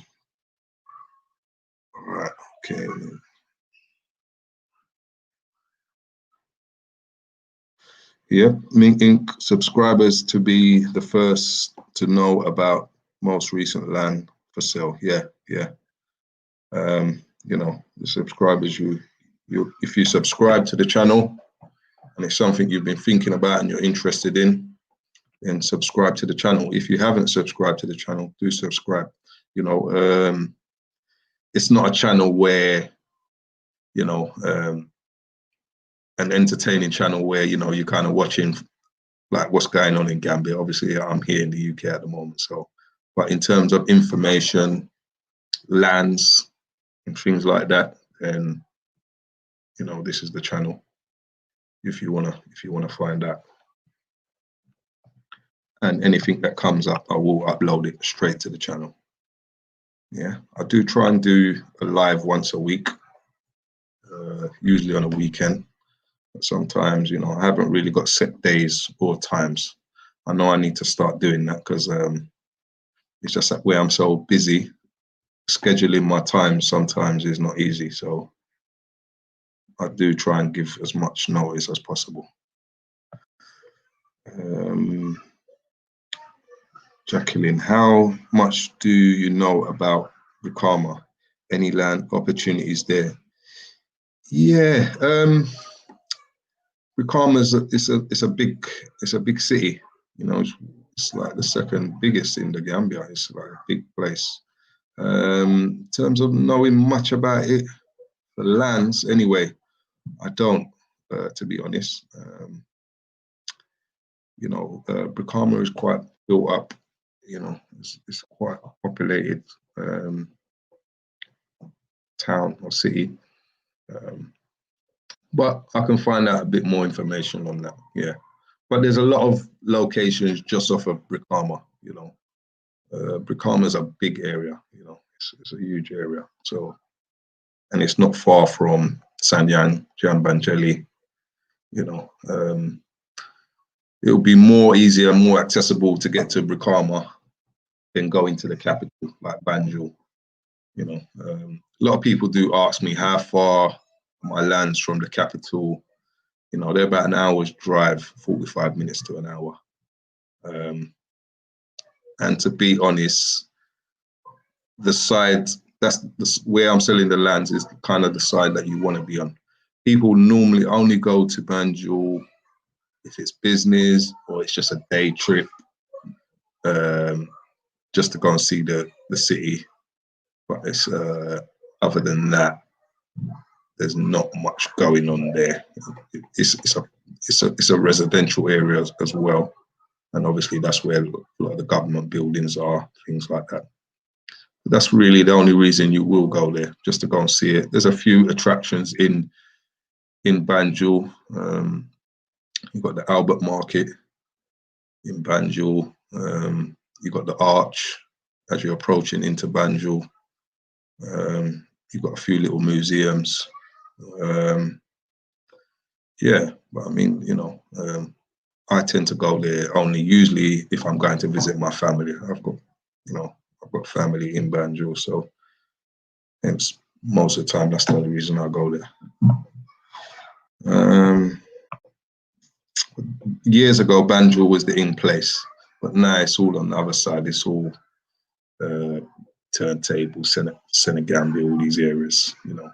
right, okay. Yep, Mink Inc. subscribers to be the first to know about most recent land for sale. Yeah. You know, the subscribers, if you subscribe to the channel and it's something you've been thinking about and you're interested in, then subscribe to the channel. If you haven't subscribed to the channel, do subscribe. You know, it's not a channel where, you know, an entertaining channel where, you know, you're kind of watching like what's going on in Gambia. Obviously, I'm here in the UK at the moment, so, but in terms of information, lands, and things like that, then, you know, this is the channel. If you wanna find out, and anything that comes up, I will upload it straight to the channel. Yeah, I do try and do a live once a week, usually on a weekend. But sometimes, you know, I haven't really got set days or times. I know I need to start doing that because it's just that way I'm so busy. Scheduling my time sometimes is not easy, so I do try and give as much notice as possible. Jacqueline, how much do you know about Brikama? Any land opportunities there? Yeah, Brikama is a big city. You know, it's it's like the second biggest in the Gambia. It's like a big place. In terms of knowing much about it, the lands anyway, I don't, to be honest. You know, Brikama is quite built up. You know, it's quite a populated town or city. But I can find out a bit more information on that. Yeah, but there's a lot of locations just off of Brikama. You know, Brikama is a big area. You know, it's a huge area. So, and it's not far from Sanyang, Jambanjelly. You know, it'll be more easier, more accessible to get to Brikama than going to the capital like Banjul. You know, a lot of people do ask me how far my land's from the capital. You know, they're about an hour's drive, 45 minutes to an hour. And to be honest, the side, where I'm selling the lands is kind of the side that you want to be on. People normally only go to Banjul if it's business or it's just a day trip, just to go and see the city. But it's other than that, there's not much going on there. It's a residential area as well, and obviously that's where a lot of the government buildings are, things like that. But that's really the only reason you will go there, just to go and see it. There's a few attractions in Banjul. You've got the Albert Market in Banjul. You've got the Arch as you're approaching into Banjul. You've got a few little museums. Yeah, but I mean, you know, I tend to go there only usually if I'm going to visit my family. I've got family in Banjul, so hence most of the time that's the only reason I go there. Years ago, Banjul was the in place, but now it's all on the other side. It's all turntable, Senegambia, all these areas. You know,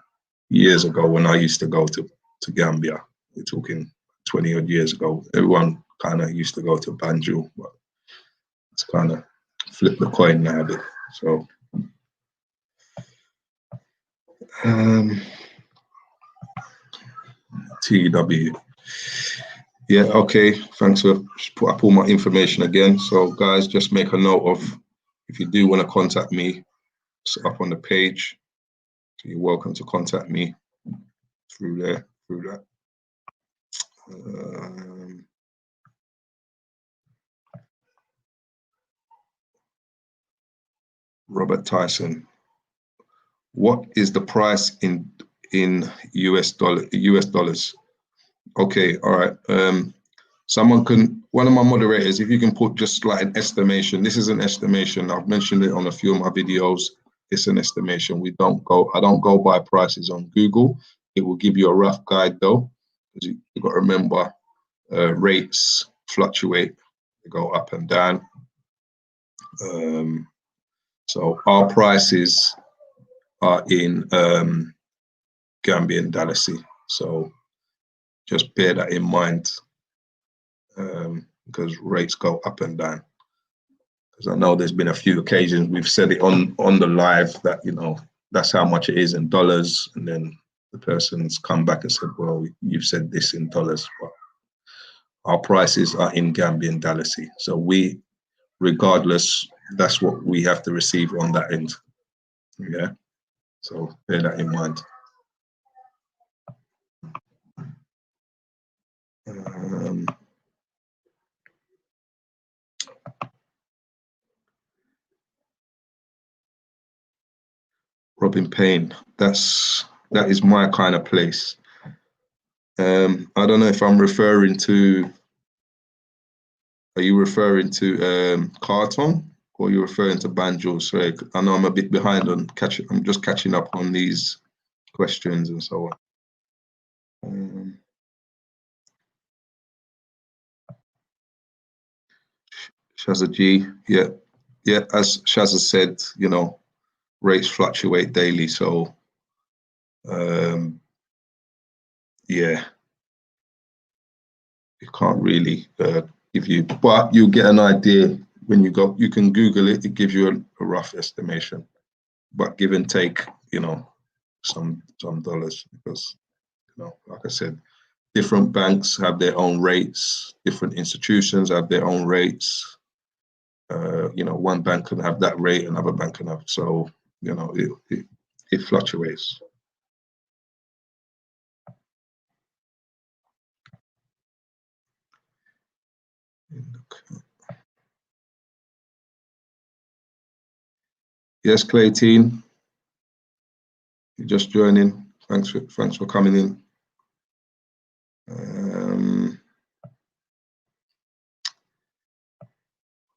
years ago when I used to go to Gambia, we're talking 20 odd years ago, everyone kind of used to go to Banjul, but it's kind of flipped the coin now a bit. So, TW. Yeah, okay, thanks for up all my information again. So guys, just make a note of, if you do want to contact me, it's up on the page. So you're welcome to contact me through there, through that. Robert Tyson, what is the price in US dollars? Okay, all right. One of my moderators, if you can put just like an estimation. This is an estimation. I've mentioned it on a few of my videos. It's an estimation. I don't go by prices on Google. It will give you a rough guide though, because you've got to remember rates fluctuate, they go up and down. So our prices are in Gambian Dalasi. So just bear that in mind, because rates go up and down. Because I know there's been a few occasions we've said it on the live that, you know, that's how much it is in dollars, and then the person's come back and said, well, you've said this in dollars, but our prices are in Gambian Dalasi. So we, regardless, that's what we have to receive on that end. Yeah, so bear that in mind. Robin Payne, that is my kind of place. I don't know if I'm referring to, are you referring to Carton, or are you referring to Banjul? Sorry, I know I'm a bit behind on I'm just catching up on these questions and so on. Shazza G, yeah, as Shazza said, you know, rates fluctuate daily, so yeah, you can't really give you, but you'll get an idea when you go. You can Google it. It gives you a rough estimation, but give and take, you know, some dollars, because, you know, like I said, different banks have their own rates. Different institutions have their own rates. You know, one bank can have that rate, another bank can have. So, you know, it fluctuates. Yes, Clayton, you're just joining. Thanks for coming in.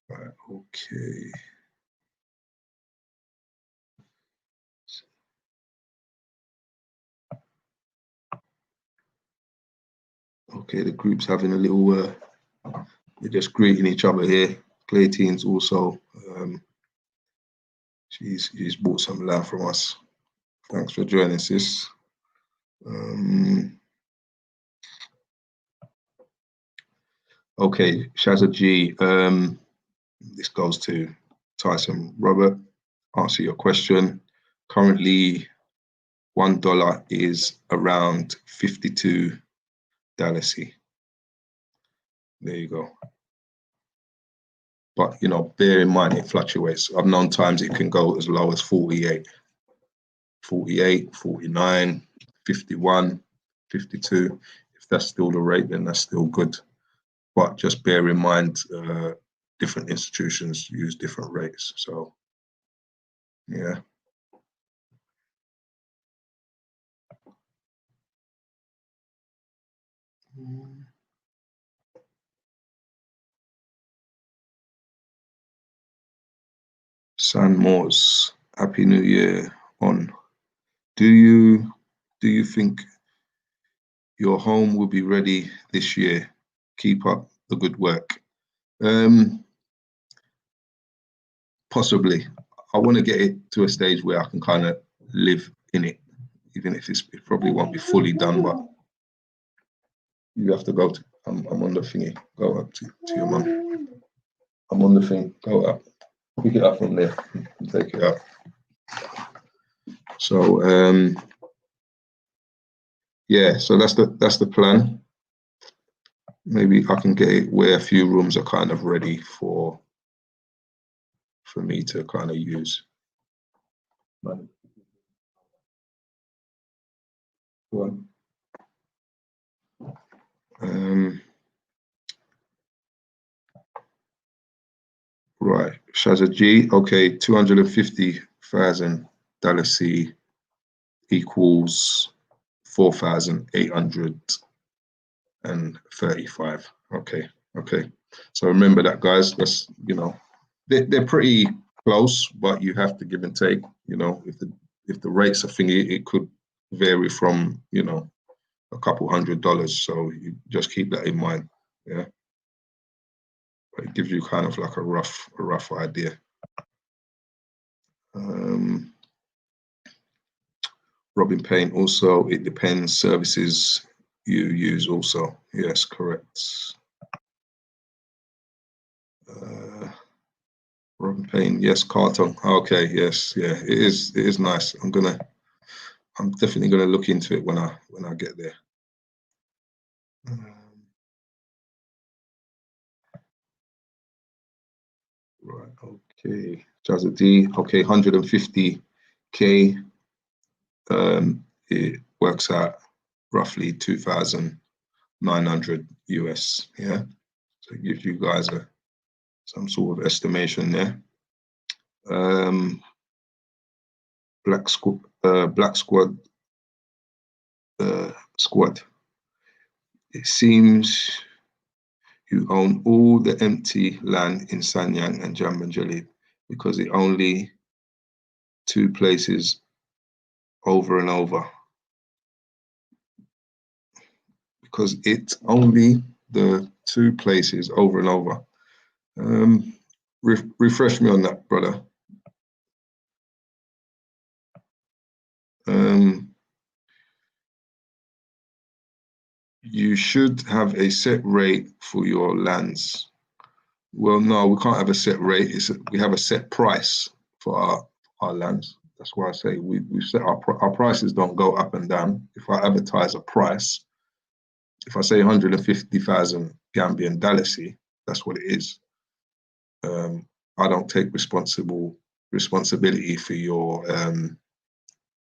Right, okay. Okay, the group's having a little, they're just greeting each other here. Clayton's also, she's bought some land from us. Thanks for joining, sis. Okay, Shazza G, this goes to Tyson. Robert, answer your question. Currently, $1 is around 52 Dallasy. There you go. But, you know, bear in mind, it fluctuates. I've known times it can go as low as 48, 49, 51, 52. If that's still the rate, then that's still good. But just bear in mind, different institutions use different rates. So, yeah. San Morse, Happy New Year on. Do you think your home will be ready this year? Keep up the good work. Possibly. I want to get it to a stage where I can kind of live in it, even if it probably won't be fully done, but you have to go to, I'm on the thingy, go up to your mum. I'm on the thing, go up, pick it up from there and take it up. So, yeah, so that's the plan. Maybe I can get it where a few rooms are kind of ready for me to kind of use. Go on. Right, Shazza G, okay, $250,000 equals 4,835. Okay. So remember that, guys. That's, you know, they're pretty close, but you have to give and take. You know, if the rates are thingy, it could vary from, you know, a couple $100. So you just keep that in mind. Yeah. But it gives you kind of like a rough idea. Robin Payne, also, it depends services you use also. Yes, correct. Robin Payne, yes, carton. Okay, yes, yeah, it is nice. I'm definitely gonna look into it when I get there. Right, okay. Jazza D, okay, 150K. It works out roughly 2,900 US. Yeah, so it gives you guys some sort of estimation there. Black Squad. It seems you own all the empty land in Sanyang and Jambanjelly because it only two places over and over. Because it's only the two places over and over. Refresh me on that, brother. You should have a set rate for your lands. Well, no, we can't have a set rate. We have a set price for our lands. That's why I say we've set our prices don't go up and down. If I advertise a price, if I say 150,000 Gambian Dalasi, that's what it is. I don't take responsibility for your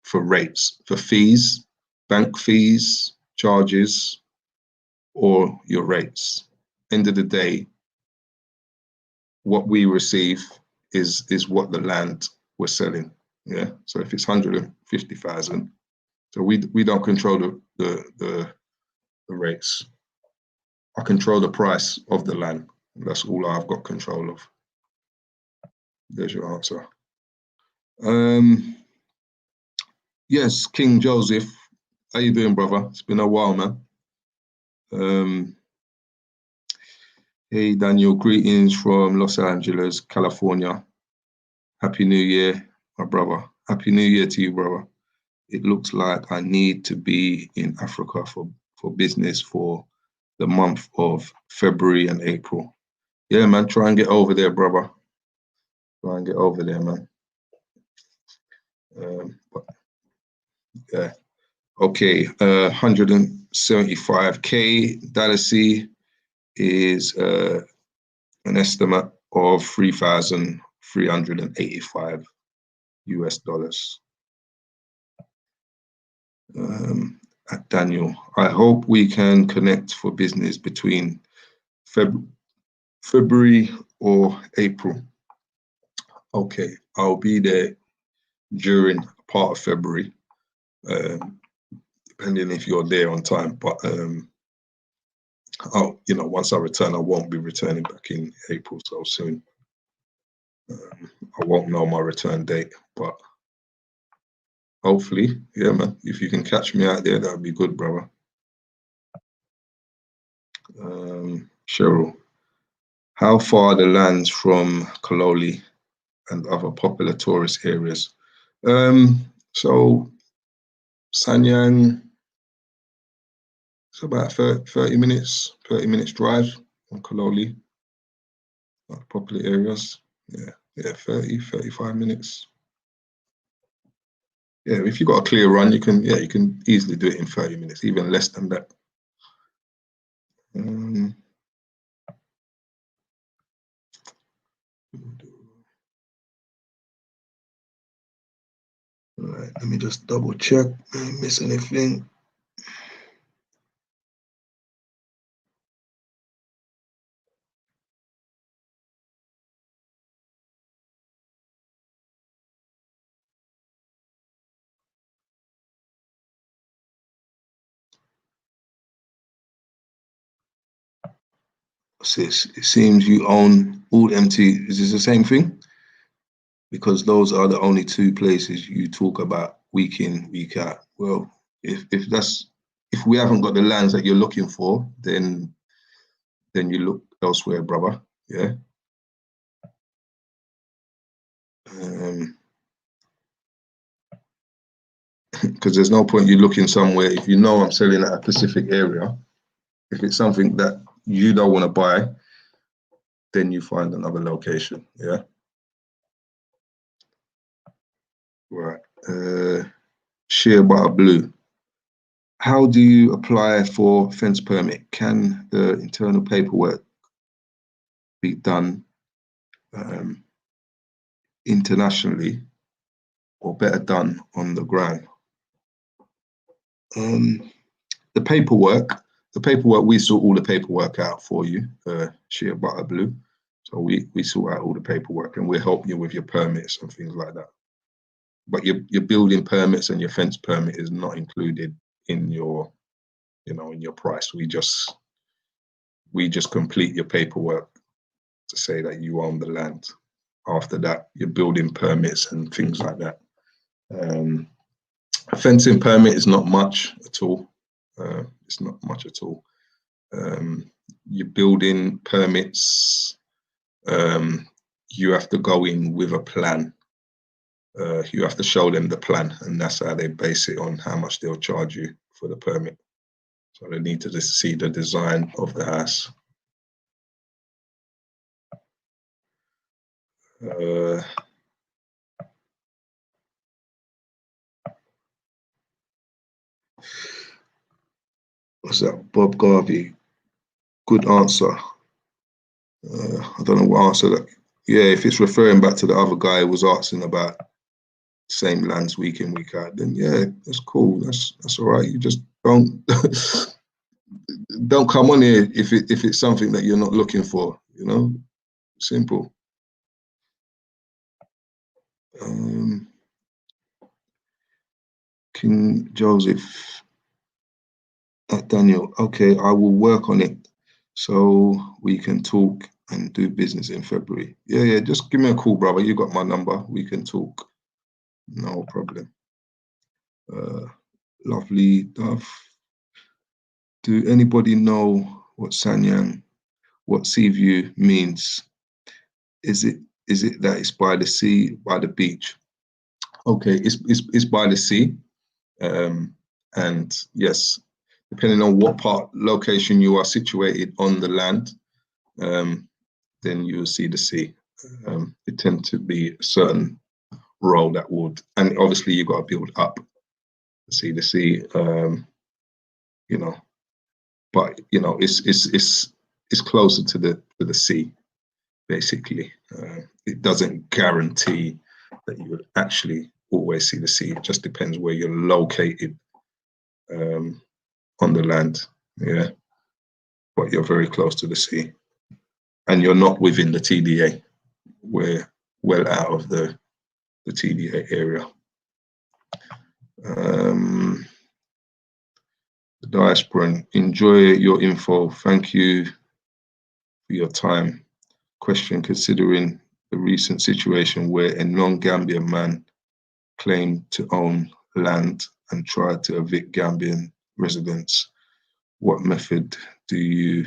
for rates, for fees, bank fees, charges, or your rates. End of the day, what we receive is what the land we're selling. Yeah. So if it's 150,000, so we don't control the rates. I control the price of the land. That's all I've got control of. There's your answer. Yes, King Joseph, how you doing, brother? It's been a while, man. Hey, Daniel, greetings from Los Angeles, California. Happy New Year, my brother. Happy New Year to you, brother. It looks like I need to be in Africa for business for the month of February and April. Yeah, man, try and get over there, brother. Try and get over there, man. Yeah. Okay, 175K Dalasi is an estimate of 3,385 US dollars. At Daniel, I hope we can connect for business between February or April. Okay, I'll be there during part of February, depending if you're there on time. But once I return, I won't be returning back in April so soon. I won't know my return date, but hopefully, yeah, man. If you can catch me out there, that'd be good, brother. Sheryl, how far are the lands from Kololi and other popular tourist areas? So Sanyang, it's about 30 minutes drive from Kololi, like popular areas. Yeah, 30, 35 minutes. Yeah, if you've got a clear run, you can easily do it in 30 minutes, even less than that. All right, let me just double check. Didn't miss anything. It seems you own all MT. Is this the same thing? Because those are the only two places you talk about week in, week out. Well, if we haven't got the lands that you're looking for, then you look elsewhere, brother. Yeah. Because there's no point you looking somewhere if you know I'm selling at a specific area. If it's something that you don't want to buy, then you find another location. Yeah. Right. Sheer Butter Blue. How do you apply for fence permit? Can the internal paperwork be done internationally or better done on the ground? The paperwork, we sort all the paperwork out for you, Sheer Butter Blue. So we sort out all the paperwork and we'll help you with your permits and things like that. But your building permits and your fence permit is not included in your, in your price. We just complete your paperwork to say that you own the land. After that, your building permits and things like that. A fencing permit is not much at all. It's not much at all. Your building permits, you have to go in with a plan. You have to show them the plan, and that's how they base it on how much they'll charge you for the permit. So they need to just see the design of the house. What's that? Bob Garvey. Good answer. I don't know what answer that. Yeah, if it's referring back to the other guy who was asking about same lands week in, week out, then yeah, that's cool. That's all right. You just don't don't come on here if it's something that you're not looking for. You know, simple. King Joseph at Daniel. Okay, I will work on it so we can talk and do business in February. Yeah, just give me a call, brother. You got my number. We can talk. No problem. Lovely Dove. Do anybody know what Sanyang, what Seaview means? Is it that it's by the sea, by the beach? Okay, it's by the sea. And yes, depending on what location you are situated on the land, then you will see the sea. It tends to be a certain role that would, and obviously you've got to build up to see the sea, you know, but you know, it's closer to the sea, basically. It doesn't guarantee that you would actually always see the sea. It just depends where you're located on the land, yeah. But you're very close to the sea, and you're not within the TDA. We're well out of the TDA area. The diasporan, enjoy your info. Thank you for your time. Question: considering the recent situation where a non-Gambian man claimed to own land and tried to evict Gambian residents, what method do you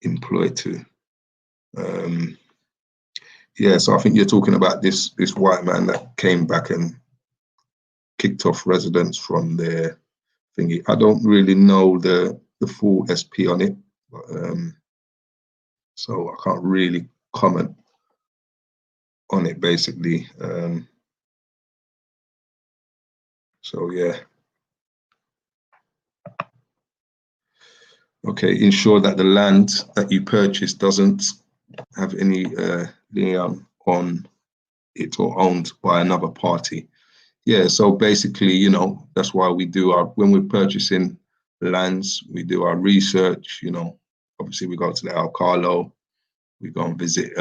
employ to? Yeah, so I think you're talking about this white man that came back and kicked off residents from their thingy. I don't really know the full SP on it, but, so I can't really comment on it, basically. So yeah. Okay, ensure that the land that you purchase doesn't have any lien on it or owned by another party. Yeah, so basically, you know, that's why we do when we're purchasing lands, we do our research, you know. Obviously we go to the Alcalo, we go and visit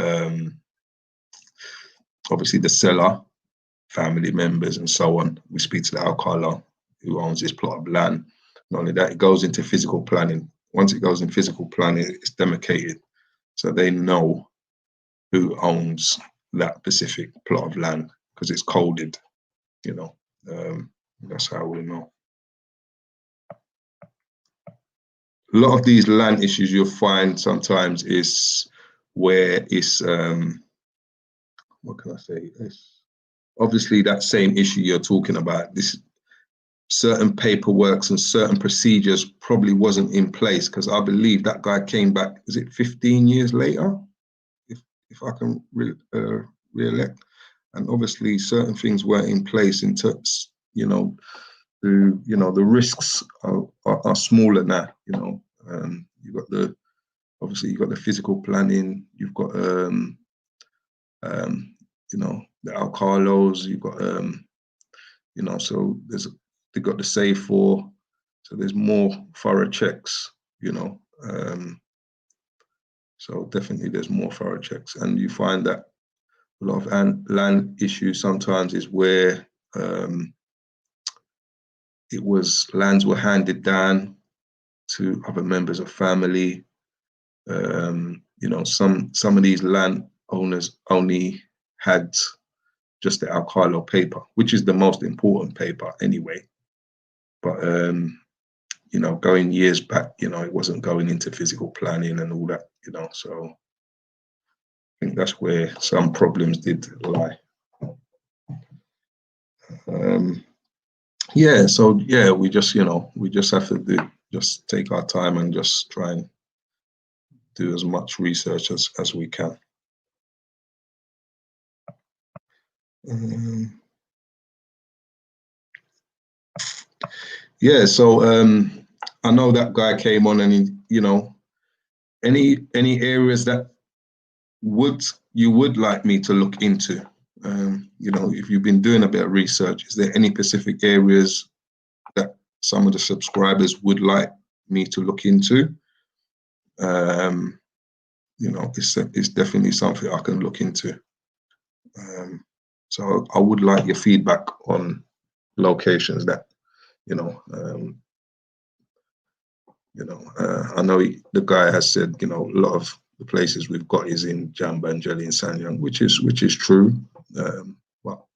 obviously the seller, family members and so on. We speak to the Alcalo who owns this plot of land. Not only that, it goes into physical planning. Once it goes in physical planning, it's demarcated. So they know who owns that specific plot of land because it's coded, you know. That's how we know. A lot of these land issues you'll find sometimes is where it's, what can I say? It's obviously that same issue you're talking about. This certain paperworks and certain procedures probably wasn't in place because I believe that guy came back, is it 15 years later? If I can re-elect. And obviously certain things weren't in place in terms, you know, the risks are smaller now, you know. You've got obviously you've got the physical planning, you've got you know, the alcalos, you've got you know, so they've got the save for, so there's more thorough checks, you know. So definitely there's more thorough checks, and you find that a lot of land issues sometimes is where lands were handed down to other members of family. You know, some of these land owners only had just the alcalo paper, which is the most important paper anyway. But you know, going years back, you know, it wasn't going into physical planning and all that, you know. So I think that's where some problems did lie. yeah, so yeah, we just, we just have to just take our time and just try and do as much research as we can. Yeah, so I know that guy came on, and any areas that you would like me to look into. If you've been doing a bit of research, is there any specific areas that some of the subscribers would like me to look into? It's definitely something I can look into. So I would like your feedback on locations that, I know the guy has said, a lot of the places we've got is in Jambanjelly and Sanyang, which is true. But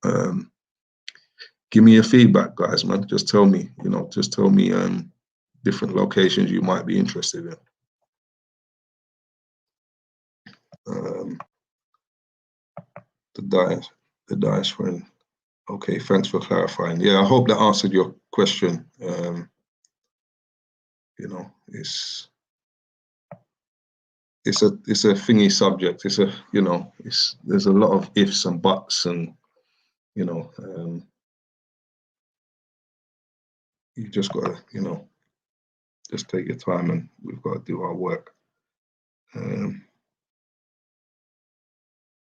give me your feedback, guys, man. Just tell me, different locations you might be interested in. The dice friend. Okay, thanks for clarifying. Yeah, I hope that answered your question. It's a thingy subject. There's a lot of ifs and buts, and you just gotta just take your time, and we've got to do our work.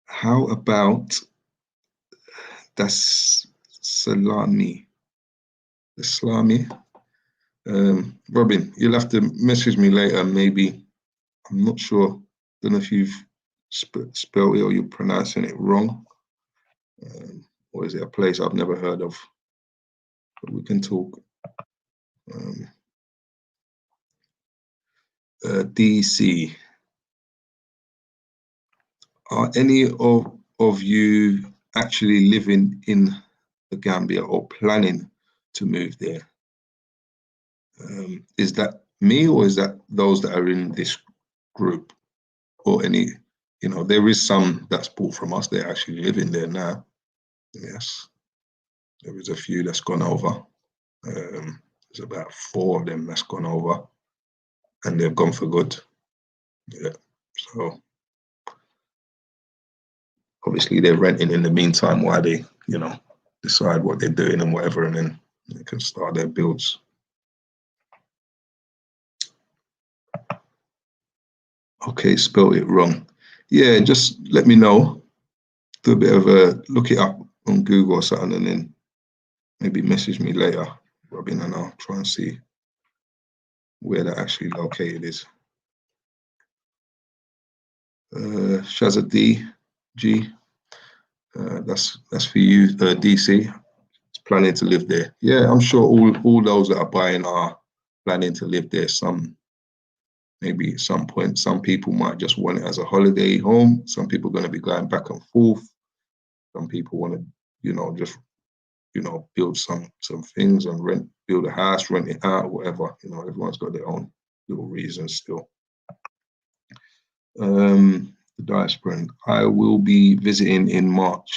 How about that's salami? The salami. Robin, you'll have to message me later. Maybe, I'm not sure. Don't know if you've spelled it or you're pronouncing it wrong. Or is it a place I've never heard of? But we can talk. DC. Are any of you actually living in the Gambia or planning to move there? Is that me, or is that those that are in this group? Or any, there is some that's bought from us, they're actually living there now. Yes, there is a few that's gone over. There's about 4 of them that's gone over, and they've gone for good. Yeah, so obviously they're renting in the meantime while they, decide what they're doing and whatever, and then they can start their builds. Okay, spelled it wrong. Yeah, just let me know. Do a bit of a look it up on Google or something, and then maybe message me later, Robin, and I'll try and see where that actually located is. Shazza D.G. That's for you, DC. It's planning to live there. Yeah, I'm sure all those that are buying are planning to live there. Maybe at some point, some people might just want it as a holiday home. Some people are going to be going back and forth. Some people want to, just, build some things and build a house, rent it out, whatever. Everyone's got their own little reasons still. The diaspora. I will be visiting in March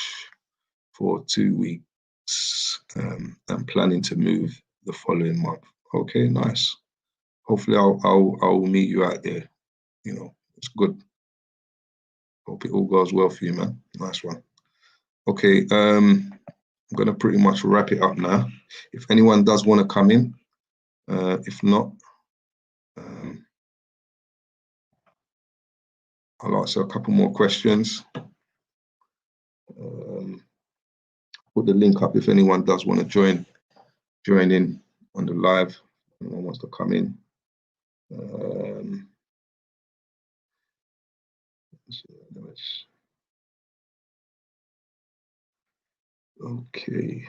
for 2 weeks. I'm planning to move the following month. Okay, nice. Hopefully, I'll meet you out there. It's good. Hope it all goes well for you, man. Nice one. Okay, I'm gonna pretty much wrap it up now. If anyone does want to come in, if not, I'll answer a couple more questions. Put the link up if anyone does want to join in on the live. Anyone wants to come in. Okay.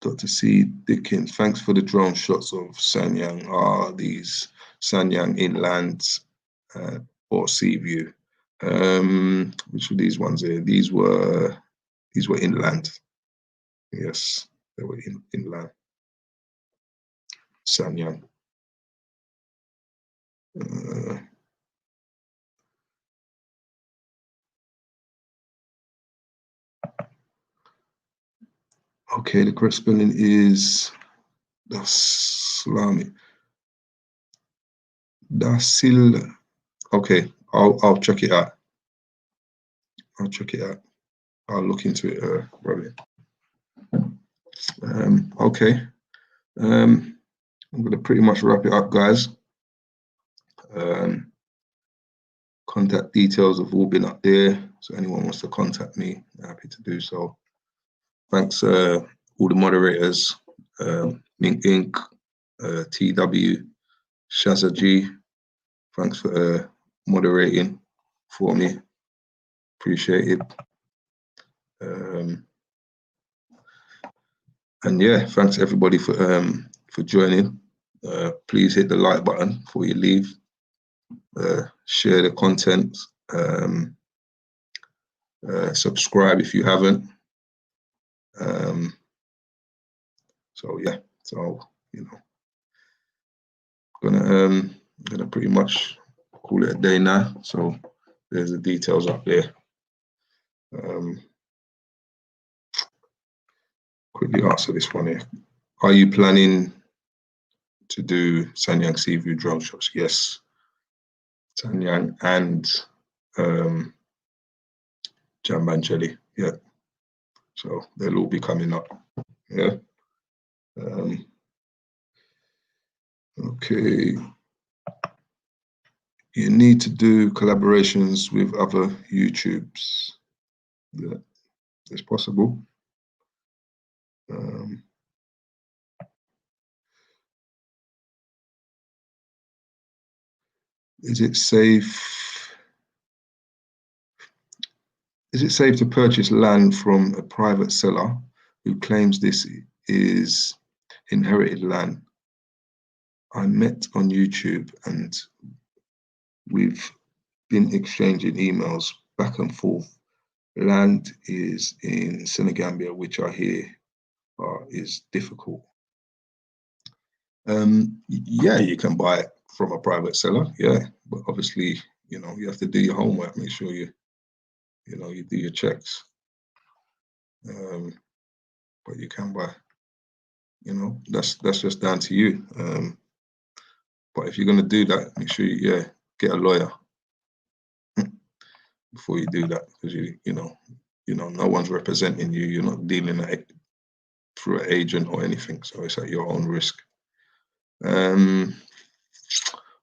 Dr. C. Dickens, thanks for the drone shots of Sanyang. These Sanyang inland or Seaview? Which of these ones here? These were inland. Yes, they were inland. Sanyang. Okay, the correct spelling is Daslami. Dasil. Okay, I'll check it out. I'll check it out. I'll look into it, Robin. Okay. I'm gonna pretty much wrap it up, guys. Contact details have all been up there, so anyone wants to contact me, happy to do so. Thanks, all the moderators, Mink Inc, TW, Shazza G. Thanks for moderating for me. Appreciate it. And yeah, thanks everybody for joining. Please hit the like button before you leave. Share the content. Subscribe if you haven't. So yeah, so you know, gonna pretty much call it a day now. So there's the details up there. Quickly answer this one here. Are you planning to do Sanyang Seaview drone shots? Yes, Sanyang and Jambanjelly. Yeah. So they'll all be coming up. Yeah. Okay. You need to do collaborations with other YouTubes. Yeah, it's possible. Is it safe? Is it safe to purchase land from a private seller who claims this is inherited land? I met on YouTube and we've been exchanging emails back and forth. Land is in Senegambia, which I hear is difficult. Yeah, you can buy it from a private seller, yeah, but obviously, you know, you have to do your homework, make sure you do your checks. But you can buy, you know, that's just down to you. But if you're gonna do that, make sure you get a lawyer before you do that, because you know, no one's representing you. You're not dealing through an agent or anything, so it's at your own risk.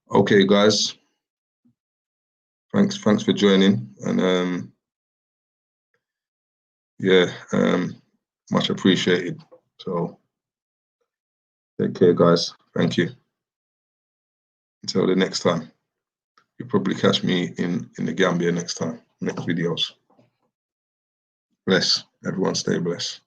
Okay, guys. Thanks for joining, and yeah, much appreciated. So take care, guys. Thank you. Until the next time. You'll probably catch me in the Gambia next videos. Bless. Everyone stay blessed.